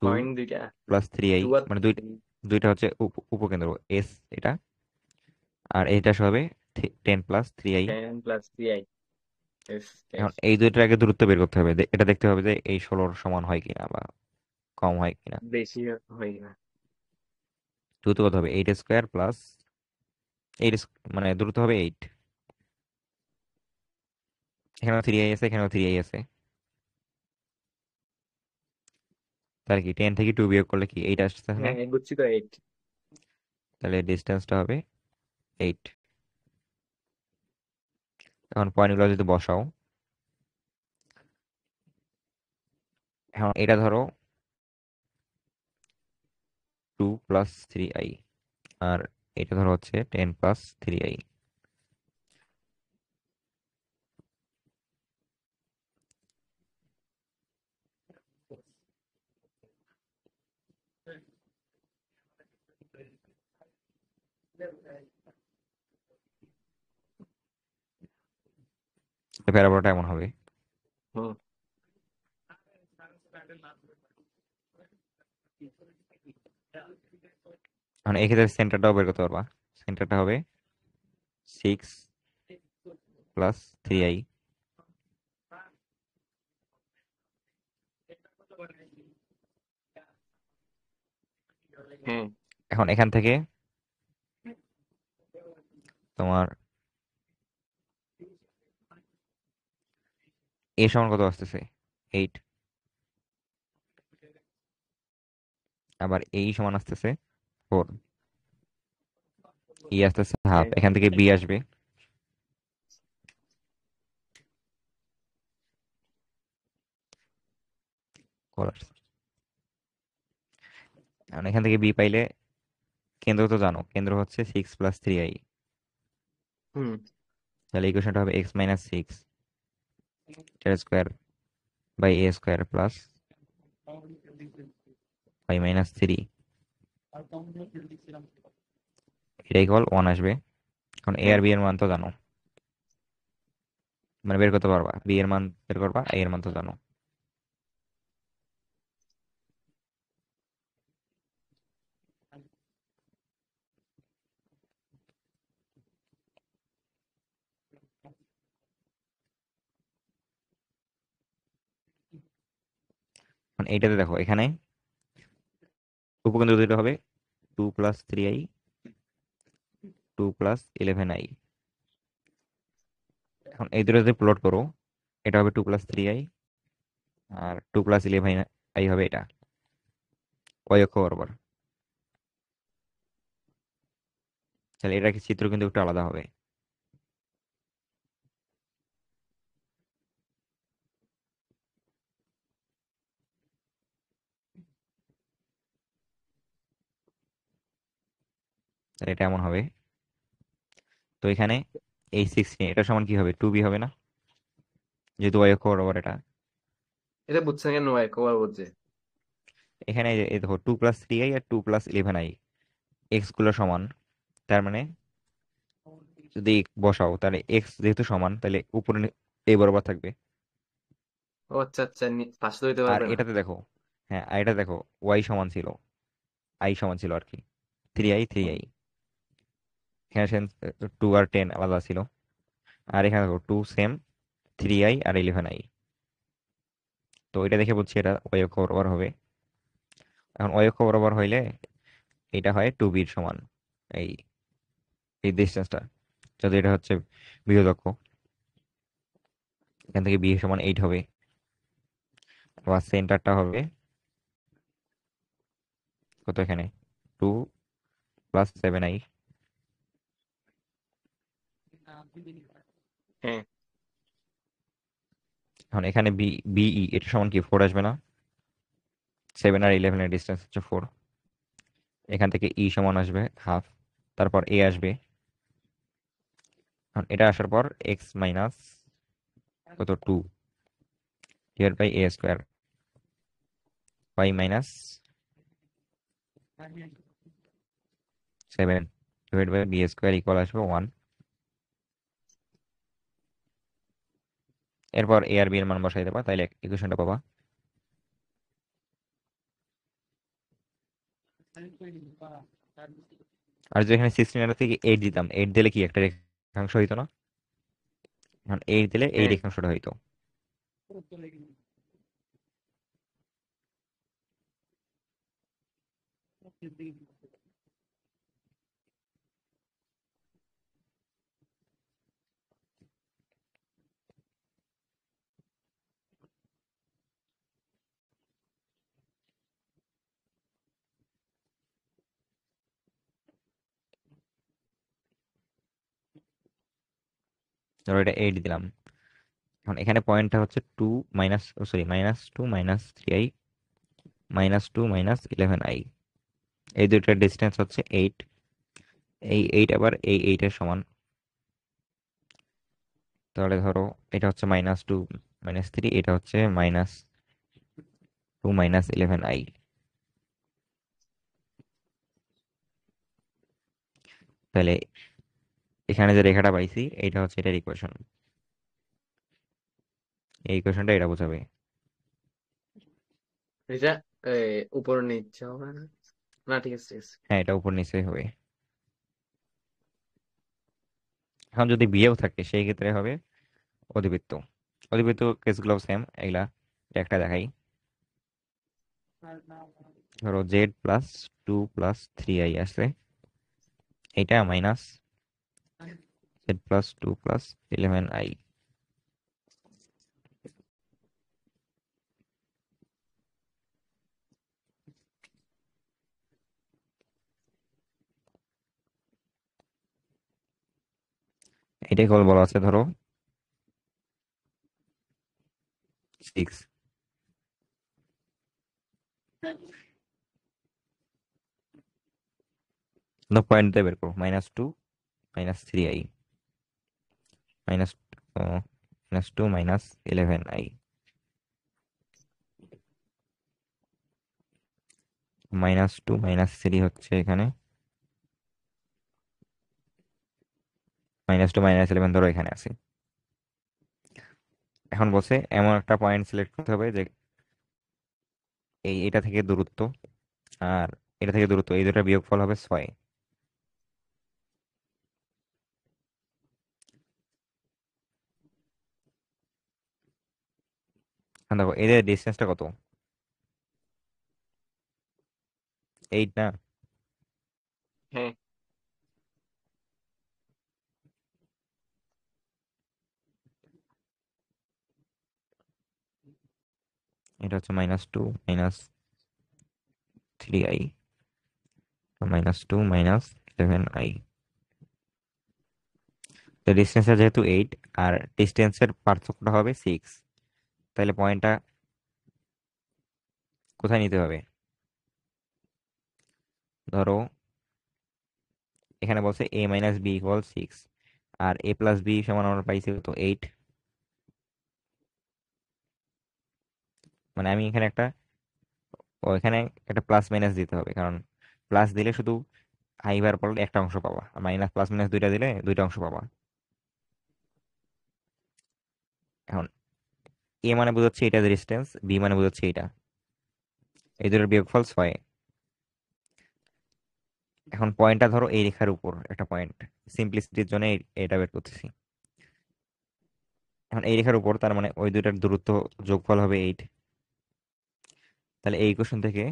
S1: টু
S2: পয়েন্ট দুইটা।
S1: প্লাস থ্রি আই,
S2: টু আর
S1: মানে দুইটা, দুইটা হচ্ছে উপকেন্দ্র এস এটা, আর এইটা হবে 10 + 3i।
S2: 10 + 3i এস
S1: এখন
S2: ড্যাশ।
S1: এই দুইটার আগে দূরত্ব বের করতে হবে, এটা দেখতে হবে যে এই 16-র সমান হয় কিনা বা কম হয় কিনা।
S2: বেশি হয় না।
S1: দূরত্ব কত হবে? 8 স্কোয়ার প্লাস 8, মানে দূরত্ব হবে 8। এখানেও 3i আছে, এখানেও 3i আছে, তাহলে কি 10 থেকে 2 বিয়োগ করলে কি 8 আসছে না?
S2: হ্যাঁ বুঝছি তো 8।
S1: তাহলে ডিস্টেন্সটা হবে 8। এখন পয়েন্টগুলো যদি বসাও, এখন এটা ধরো 2 + 3i, আর এটা ধরো হচ্ছে 10 + 3i। প্যারাবোলাটা এমন হবে।
S2: হুম
S1: এখন এক্ষেত্রে সেন্টারটাও বের করতে পারবা। সেন্টারটা হবে 6 + 3i।
S2: হ্যাঁ
S1: এখন এখান থেকে তোমার এ সমান কত আসতেছে? 8। আবার এই সমান আসতেছে 4, ই আসতেছে হাফ,
S2: হ্যাঁ
S1: এখান থেকে বি আসবে। কল আসছে। এখন এখান থেকে বি পাইলে কেন্দ্র তো জানো, কেন্দ্র হচ্ছে 6 + 3i।
S2: হুম
S1: তাহলে ইকুয়েশনটা হবে x - 6 square by A square plus y - 3 এটা ইকুয়াল 1 আসবে। এখন এ
S2: হ্যাঁ,
S1: আর বি এর মান তো জানো, মানে বের করতে পারবা, বি এর মান বের করবা, এ এর মান তো জানো। এখন এইটাতে দেখো, এখানে উপকেন্দ্র দুটো হবে 2 + 3i, 2 + 11i। এখন এই দুটো যদি প্লট করো, এটা হবে 2 + 3i, আর 2 + 11i হবে এটা, ওই অক্ষ বরাবর। তাহলে এটা কি চিত্র কিন্তু একটু আলাদা হবে। তাহলে এটা এমন হবে। তো এখানে এই 16 এটা সমান কি হবে, 2b হবে না, যেহেতু ওই অক্ষ বরাবর এটা।
S2: এটা বুঝছেন কেন ভাই, কবার বুঝছে?
S1: এখানে এই দেখো 2 + 3i আর 2 + 11i, এক্স গুলো সমান। তার মানে যদি বসাও, তাহলে এক্স যেহেতু সমান, তাহলে উপরে এই বরাবর থাকবে।
S2: ও আচ্ছা আচ্ছা, পাশে তো হইতে
S1: আর
S2: পারবে না।
S1: এটাতে দেখো, হ্যাঁ, আর এটা দেখো, ওয়াই সমান ছিল, আই সমান ছিল আর কি, 3i 3i। এখানে 2 আর 10 আলাদা ছিল। আর এখানে দেখো 2 সেম, 3i আর 11i। তো এটা দেখে বলছি এটা ওয়াই অক্ষ বরাবর হবে। এখন ওয়াই অক্ষ বরাবর হইলে এটা হয় 2b-র সমান, এই এই ডিস্টেন্সটা, যদি এটা হচ্ছে বৃহৎ অক্ষ। এখান থেকে বি সমান 8 হবে। আবার সেন্টারটা হবে কত এখানে, 2 + 7i।
S2: হ্যাঁ,
S1: এখন এখানে বিই এটা সমান কি 4 আসবে না, 7 আর 11-এর ডিস্টেন্স হচ্ছে 4। এখান থেকে ই সমান আসবে হাফ, তারপর এ আসবে। এখন এটা আসার পর এক্স মাইনাস কত, 2 / a² Y minus 7 / b² equal আসবে 1। এরপর এ আর বি এর মান বসাই দেবা, তাইলে ইকুয়েশনটা পাবা। আর যদি এখানে 16 থেকে 8 দিতাম, 8 দিলে কি একটা রেখাংশ হইতো না? এখন 8 দিলে এই
S2: হ্যাঁ,
S1: রেখাংশটা হইতো। ধরো এটা 8 দিলাম। এখন এখানে পয়েন্টটা হচ্ছে 2 মাইনাস, সরি, -2 - 3i, -2 - 11i। এই দুইটার ডিস্টেন্স হচ্ছে 8। এই 8 আবার এই 8 এর সমান। তাহলে ধরো এটা হচ্ছে -2 - 3, এটা হচ্ছে -2 - 11i। তাহলে এখানে যে রেখাটা পাইছি, এইটা হচ্ছে এটার ইকুয়েশন। এই ইকুয়েশনটা এটা বোঝাবে।
S2: এটা উপর নিচ্ছে হবে না? না, ঠিক আছে ঠিক আছে।
S1: হ্যাঁ, এটা উপর নিচে হবে। এখন যদি বিয়েও থাকে সেই ক্ষেত্রে হবে অধিবৃত্ত। অধিবৃত্ত কেসগুলো সেম, এগুলা একটা দেখাই। ধরো z + 2 + 3i আছে, এটা মাইনাস z + 2 + 11i। এটাই কেবল বলা আছে ধরো 6, পয়েন্ট দিয়ে বের করো, -2 - 3i, মাইনাস -2 - 11i, -2 - 3 হচ্ছে এখানে -2 -11 ধরো এখানে আছে। এখন বলছে এমন একটা পয়েন্ট সিলেক্ট করতে হবে যে এটা থেকে দূরত্ব আর এটা থেকে দূরত্ব এই দুটার বিয়োগফল হবে 6। এখন দেখো এদের ডিস্টেন্সটা কত? 8 না?
S2: হ্যাঁ,
S1: এটা হচ্ছে -2 -3i -2 -11i। তো ডিস্টেন্সটা যেহেতু 8 আর ডিস্টেন্সের পার্থক্যটা হবে 6, তাহলে পয়েন্টটা কোথায় নিতে হবে? ধরো এখানে বলছে a - b = 6 R a + b সমান আমরা পাইছি তো 8। মানে আমি এখানে এখানে একটা প্লাস মাইনাস দিতে হবে, কারণ প্লাস দিলে শুধু হাইবার পড়লে একটা অংশ পাবা, আর মাইনাস প্লাস মাইনাস দুইটা দিলে দুইটা অংশ পাবা। এখন এ মানে বোঝাচ্ছে এটা ডিস্টেন্স, বি মানে বোঝাচ্ছে এটা, এই দুটোর বিয়োগফল 6। এখন পয়েন্টটা ধরো এই রেখার উপর একটা পয়েন্ট, সিম্পলিসিটির জন্য এটা বের করতেছি। এখন এই রেখার উপর, তার মানে ওই দুইটার দূরত্ব যোগফল হবে 8। তাহলে এই ইকুয়েশন থেকে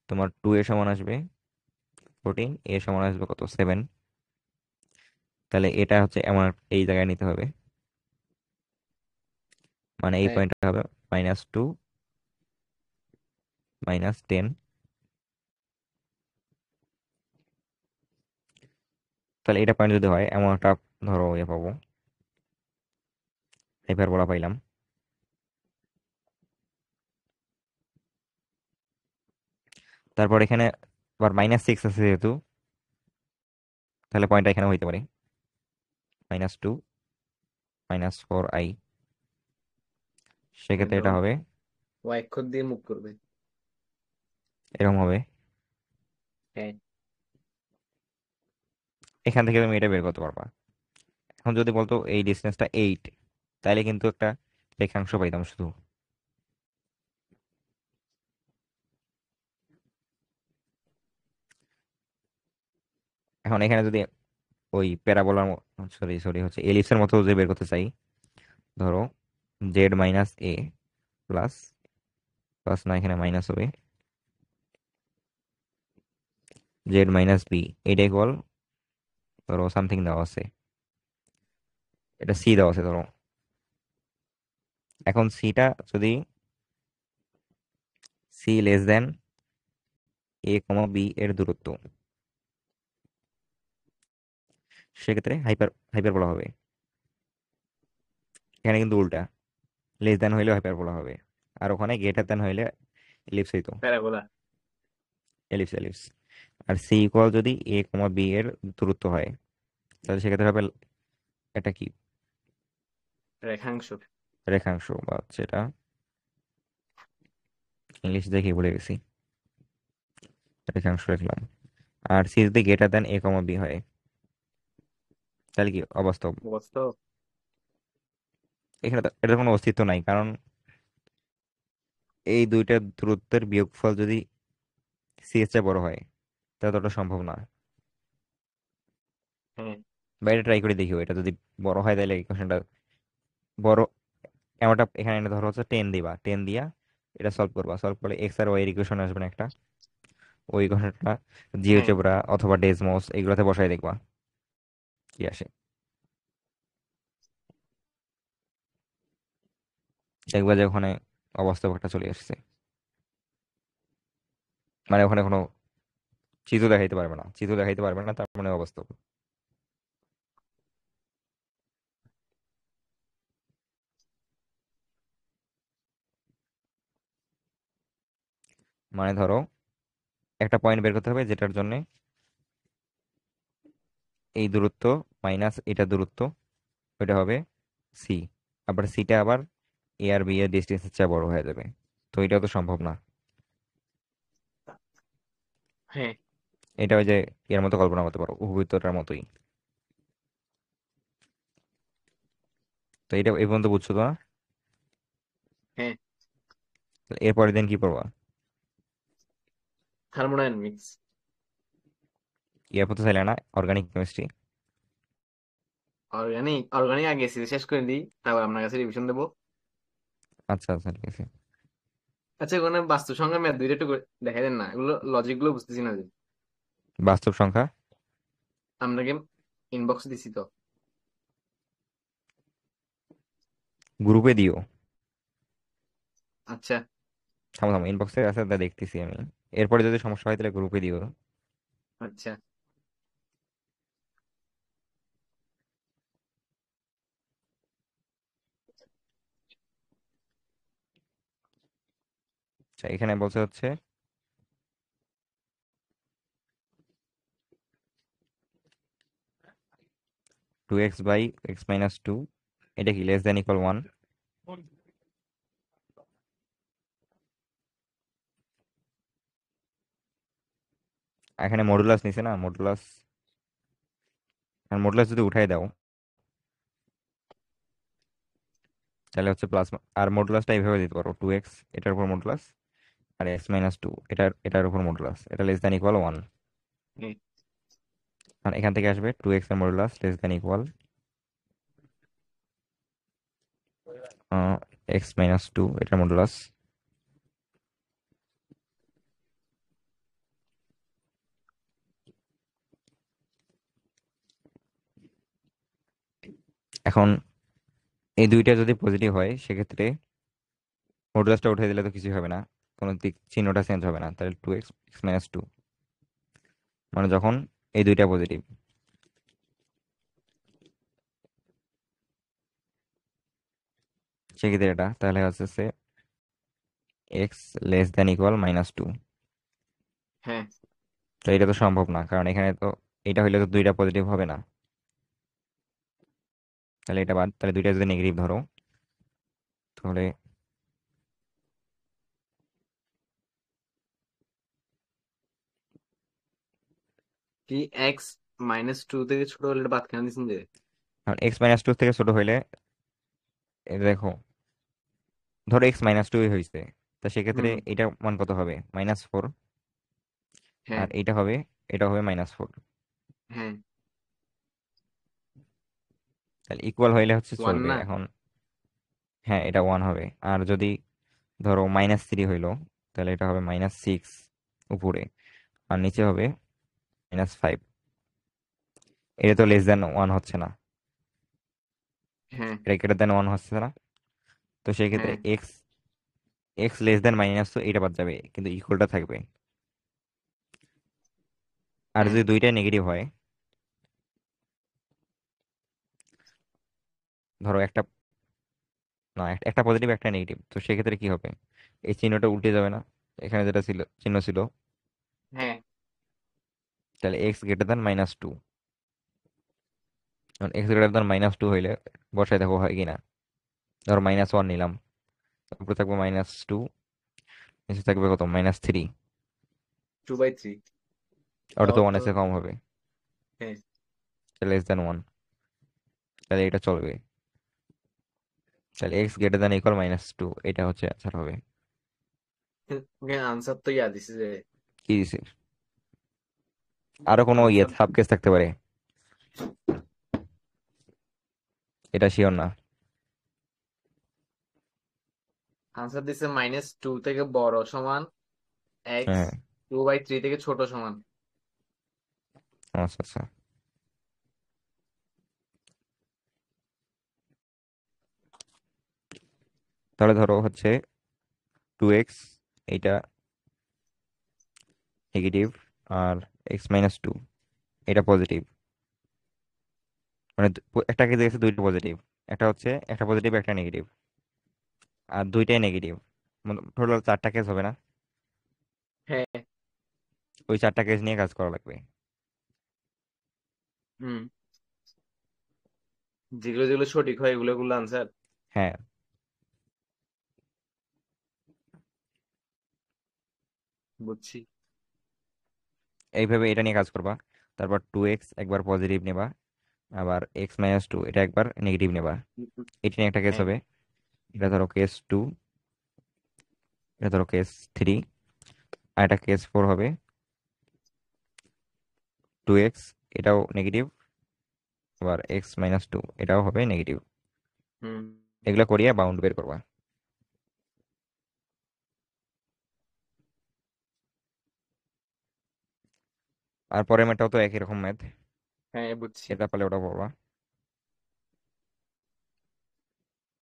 S1: তোমার 2a সমান আসবে 14, a সমান আসবে কত 7। তাহলে এটা হচ্ছে এমন এই জায়গায় নিতে হবে, মানে এই
S2: হ্যাঁ,
S1: পয়েন্টটা হবে -2 -10। তাহলে এটা পয়েন্ট যদি হয় এমন একটা ধরো পাবো, হাইপারবোলা পাইলাম। তারপর এখানে আবার -6 আছে যেহেতু, তাহলে পয়েন্টটা এখানে হইতে পারে -2 -4i। সেক্ষেত্রে এটা
S2: ধরো
S1: হবে
S2: ওয়াই অক্ষর দিয়ে মুভ করবে।
S1: এরকম হবে।
S2: হ্যাঁ,
S1: এখান থেকে তুমি এটা বের করতে পারবা। এখন যদি বলতো এই ডিস্টেন্সটা 8, তাহলে কিন্তু একটা রেখাংশ পাইতাম শুধু। এখন এখানে যদি ওই প্যারাবোলার, সরি সরি হচ্ছে এলিপসের মতো যদি বের করতে চাই, ধরো জেড - a প্লাস, প্লাস না এখানে মাইনাস হবে, z - b, এটা ইকুয়াল ধরো সামথিং দেওয়া আছে, এটা সি দেওয়া আছে ধরো। এখন সিটা যদি c a, b এর দূরত্ব, সেক্ষেত্রে হাইপারবোলা হবে। এখানে কিন্তু উল্টা, লেস দেন হইলে হাইপারবোলা হবে, আর ওখানে গ্রেটার দেন হইলে এলিপস হইতো।
S2: প্যারাবোলা।
S1: Ellipse ellipse. আর সি ইকুয়াল যদি a, b এর দূরত্ব হয়, তাহলে সেক্ষেত্রে হবে এটা কি,
S2: রেখাংশ।
S1: রেখাংশ, বা হচ্ছে এটা ইংলিশ দেখে ভুলে গেছি, রেখাংশ লিখলাম। আর সি যদি গ্রেটার দেন a, b হয়, তাহলে কি অবাস্তব।
S2: বাস্তব।
S1: এখানে তো এটার কোনো অস্তিত্ব নাই, কারণ এই দুইটা দূরত্বের বিয়োগফল যদি সি এর চেয়ে বড় হয়, তাহলে তো ওটা সম্ভব না।
S2: হ্যাঁ,
S1: বা এটা ট্রাই করে দেখিও, এটা যদি বড় হয় তাহলে ইকুয়েশনটা বড়, এমনটা এখানে এনে ধরো হচ্ছে 10 দিবা, 10 দিয়া এটা সলভ করবা, সলভ করলে এক্স আর ওয়াই এর ইকুয়েশন আসবে না একটা, ওই ইকুয়েশনটা
S2: হ্যাঁ,
S1: জিওজেব্রা অথবা ডেসমস এগুলোতে বসাই দেখবা কি আসে। দেখবা যে ওখানে অবাস্তব একটা চলে আসছে, মানে ওখানে কোনো চিত্র দেখাইতে পারবে না, চিত্র দেখাইতে পারবে না, তার মানে অবাস্তব। মানে ধরো একটা পয়েন্ট বের করতে হবে যেটার জন্য এই দূরত্ব মাইনাস এটা দূরত্ব, ওইটা হবে সি, আবার সিটা আবার এ আর বি এর ডিস্টেন্সের চেয়ে বড় হয়ে যাবে, তো এটাও তো সম্ভব না।
S2: হ্যাঁ।
S1: এটা ওই যে এর মতো কল্পনা করতে পারো, উপবৃত্তটার মতোই। তো এটা এই পর্যন্ত বুঝছো তো না?
S2: হ্যাঁ।
S1: তাহলে এরপরের দিন কি পড়বা?
S2: থার্মোডাইনামিক্স।
S1: ইয়ে পড়তে চাইলে না, অর্গানিক কেমিস্ট্রি?
S2: অর্গানিক অর্গানিক আগে শেষ করে দিই, তারপর আপনার কাছে রিভিশন দেবো।
S1: আচ্ছা আচ্ছা, ঠিক আছে।
S2: আচ্ছা, ওখানে বাস্তু সংখ্যা ম্যাথ দুইটা একটু দেখাই দেন না, এগুলো লজিক গুলো বুঝতেছি না যে।
S1: বাস্তব সংখ্যা
S2: আপনাকে ইনবক্স দিছি তো।
S1: গ্রুপে দিও।
S2: আচ্ছা।
S1: থামো থামো, ইনবক্সে আছে, তা দেখতেছি আমি। এরপরে যদি সমস্যা হয় তাহলে গ্রুপে দিও।
S2: আচ্ছা।
S1: আচ্ছা, এখানে বলছে হচ্ছে 2x/x - 2, এটা কি লেস দেন ইকুয়াল 1? এখানে মডুলাস নিছে না, মডুলাস। আর মডুলাস যদি উঠাই দাও তাহলে হচ্ছে প্লাস। আর মডুলাসটা এইভাবে দিতে পারো, 2x এটার উপর মডুলাস, আর x - 2 এটার উপর মডুলাস, এটা লেস দেন ইকুয়াল 1।
S2: হ্যাঁ।
S1: আর এখান থেকে আসবে 2x এর modulus less than equal x - 2 এটার মডুলাস। এখন এই দুইটা যদি পজিটিভ হয় সেক্ষেত্রে মডুলাসটা উঠে দিলে তো কিছুই হবে না, কোনো দিক চিহ্নটা চেঞ্জ হবে না, তাহলে 2x - 2, মানে যখন এই দুইটা পজিটিভ, সেক্ষেত্রে এটা তাহলে হচ্ছে এক্স লেস দেন ইকুয়াল -2।
S2: হ্যাঁ।
S1: তো এটা তো সম্ভব না, কারণ এখানে তো এটা হইলে তো দুইটা পজিটিভ হবে না। তাহলে এটা বাদ, তাহলে দুইটা যদি নেগেটিভ ধরো তাহলে
S2: কি x-2 থেকে ছোট হলে এটা বাদ কেন দিচ্ছেন যে?
S1: x - 2 থেকে ছোট হইলে, এটা দেখো, ধরো x - 2 হয়েছে, তা সেক্ষেত্রে
S2: হুম।
S1: এটা মান কত হবে? -4।
S2: হ্যাঁ।
S1: আর এটা হবে -4।
S2: হ্যাঁ।
S1: তাহলে ইকুয়াল হইলে হচ্ছে
S2: ওয়ান
S1: চলবে
S2: না?
S1: এখন। হ্যাঁ, এটা 1 হবে। আর যদি ধরো -3 হইলো, তাহলে এটা হবে -6 উপরে, আর নিচে হবে -5। এটা তো লেস দেন 1 হচ্ছে না,
S2: হ্যাঁ।
S1: এটা গ্রেটার দেন 1 হচ্ছে না। তো সেই ক্ষেত্রে
S2: হ্যাঁ।
S1: এক্স এক্স লেস দেন -2 এটা বাদ যাবে, কিন্তু ইকুয়ালটা থাকবে। আর
S2: হ্যাঁ।
S1: যদি দুইটাই নেগেটিভ হয়, ধরো একটা, না একটা পজিটিভ একটা নেগেটিভ, তো সেক্ষেত্রে কি হবে? এই চিহ্নটা উল্টে যাবে না, এখানে যেটা ছিল চিহ্ন ছিল,
S2: হ্যাঁ।
S1: তাহলে এক্স গ্রেটার দেন -2। কারণ এক্স গ্রেটার দেন -2 হইলে বসায় দেখো হয় কিনা। ধরো -1 নিলাম, তারপরে থাকবে -2, নিচে থাকবে কত? -3।
S2: 2/3।
S1: ওটা তো
S2: তাও
S1: 1
S2: তো।
S1: এর চেয়ে কম হবে,
S2: হ্যাঁ।
S1: লেস দেন 1, তাহলে এটা চলবে। তাহলে এক্স গ্রেটার দেন ইকুয়াল -2, এটা হচ্ছে অ্যান্সার হবে।
S2: আনসার তো ইয়া দিছে যে।
S1: কি দিছে? আরো কোনো
S2: আনসার
S1: সাব কেস থাকতে পারে, এটা শিওর না।
S2: আনসার দিছে -2 থেকে বড় সমান এক্স,
S1: হ্যাঁ,
S2: 2/3 থেকে ছোট সমান।
S1: আচ্ছা আচ্ছা। তাহলে ধরো হচ্ছে 2x এটা নেগেটিভ, আর x - 2 এটা পজিটিভ, মানে একটা কেসে গেছে দুইটা পজিটিভ, একটা পজিটিভ একটা নেগেটিভ, আর দুইটাই নেগেটিভ, টোটাল 4টা কেস হবে না?
S2: হ্যাঁ।
S1: ওই 4টা কেস নিয়ে কাজ করা লাগবে।
S2: হুম। যেগুলো যেগুলো সঠিক হয় এগুলো গুলো আনসার।
S1: হ্যাঁ,
S2: বুঝছি।
S1: এইভাবে এটা নিয়ে কাজ করবা। তারপর 2x একবার পজিটিভ নেবা, আবার এক্স মাইনাস টু এটা একবার নেগেটিভ নেবা। এটি নিয়ে একটা কেস
S2: হ্যাঁ।
S1: হবে। এটা ধরো কেস টু, এটা ধরো কেস থ্রি, আর এটা কেস ফোর হবে। টু এক্স এটাও নেগেটিভ, আবার এক্স মাইনাস টু এটাও হবে নেগেটিভ।
S2: হুম।
S1: এগুলো করিয়া বাউন্ড বের করবা। আর পরের ম্যাথটাও তো একই রকম ম্যাথ,
S2: হ্যাঁ বুঝছি।
S1: এটা পারলে ওটা পড়বা।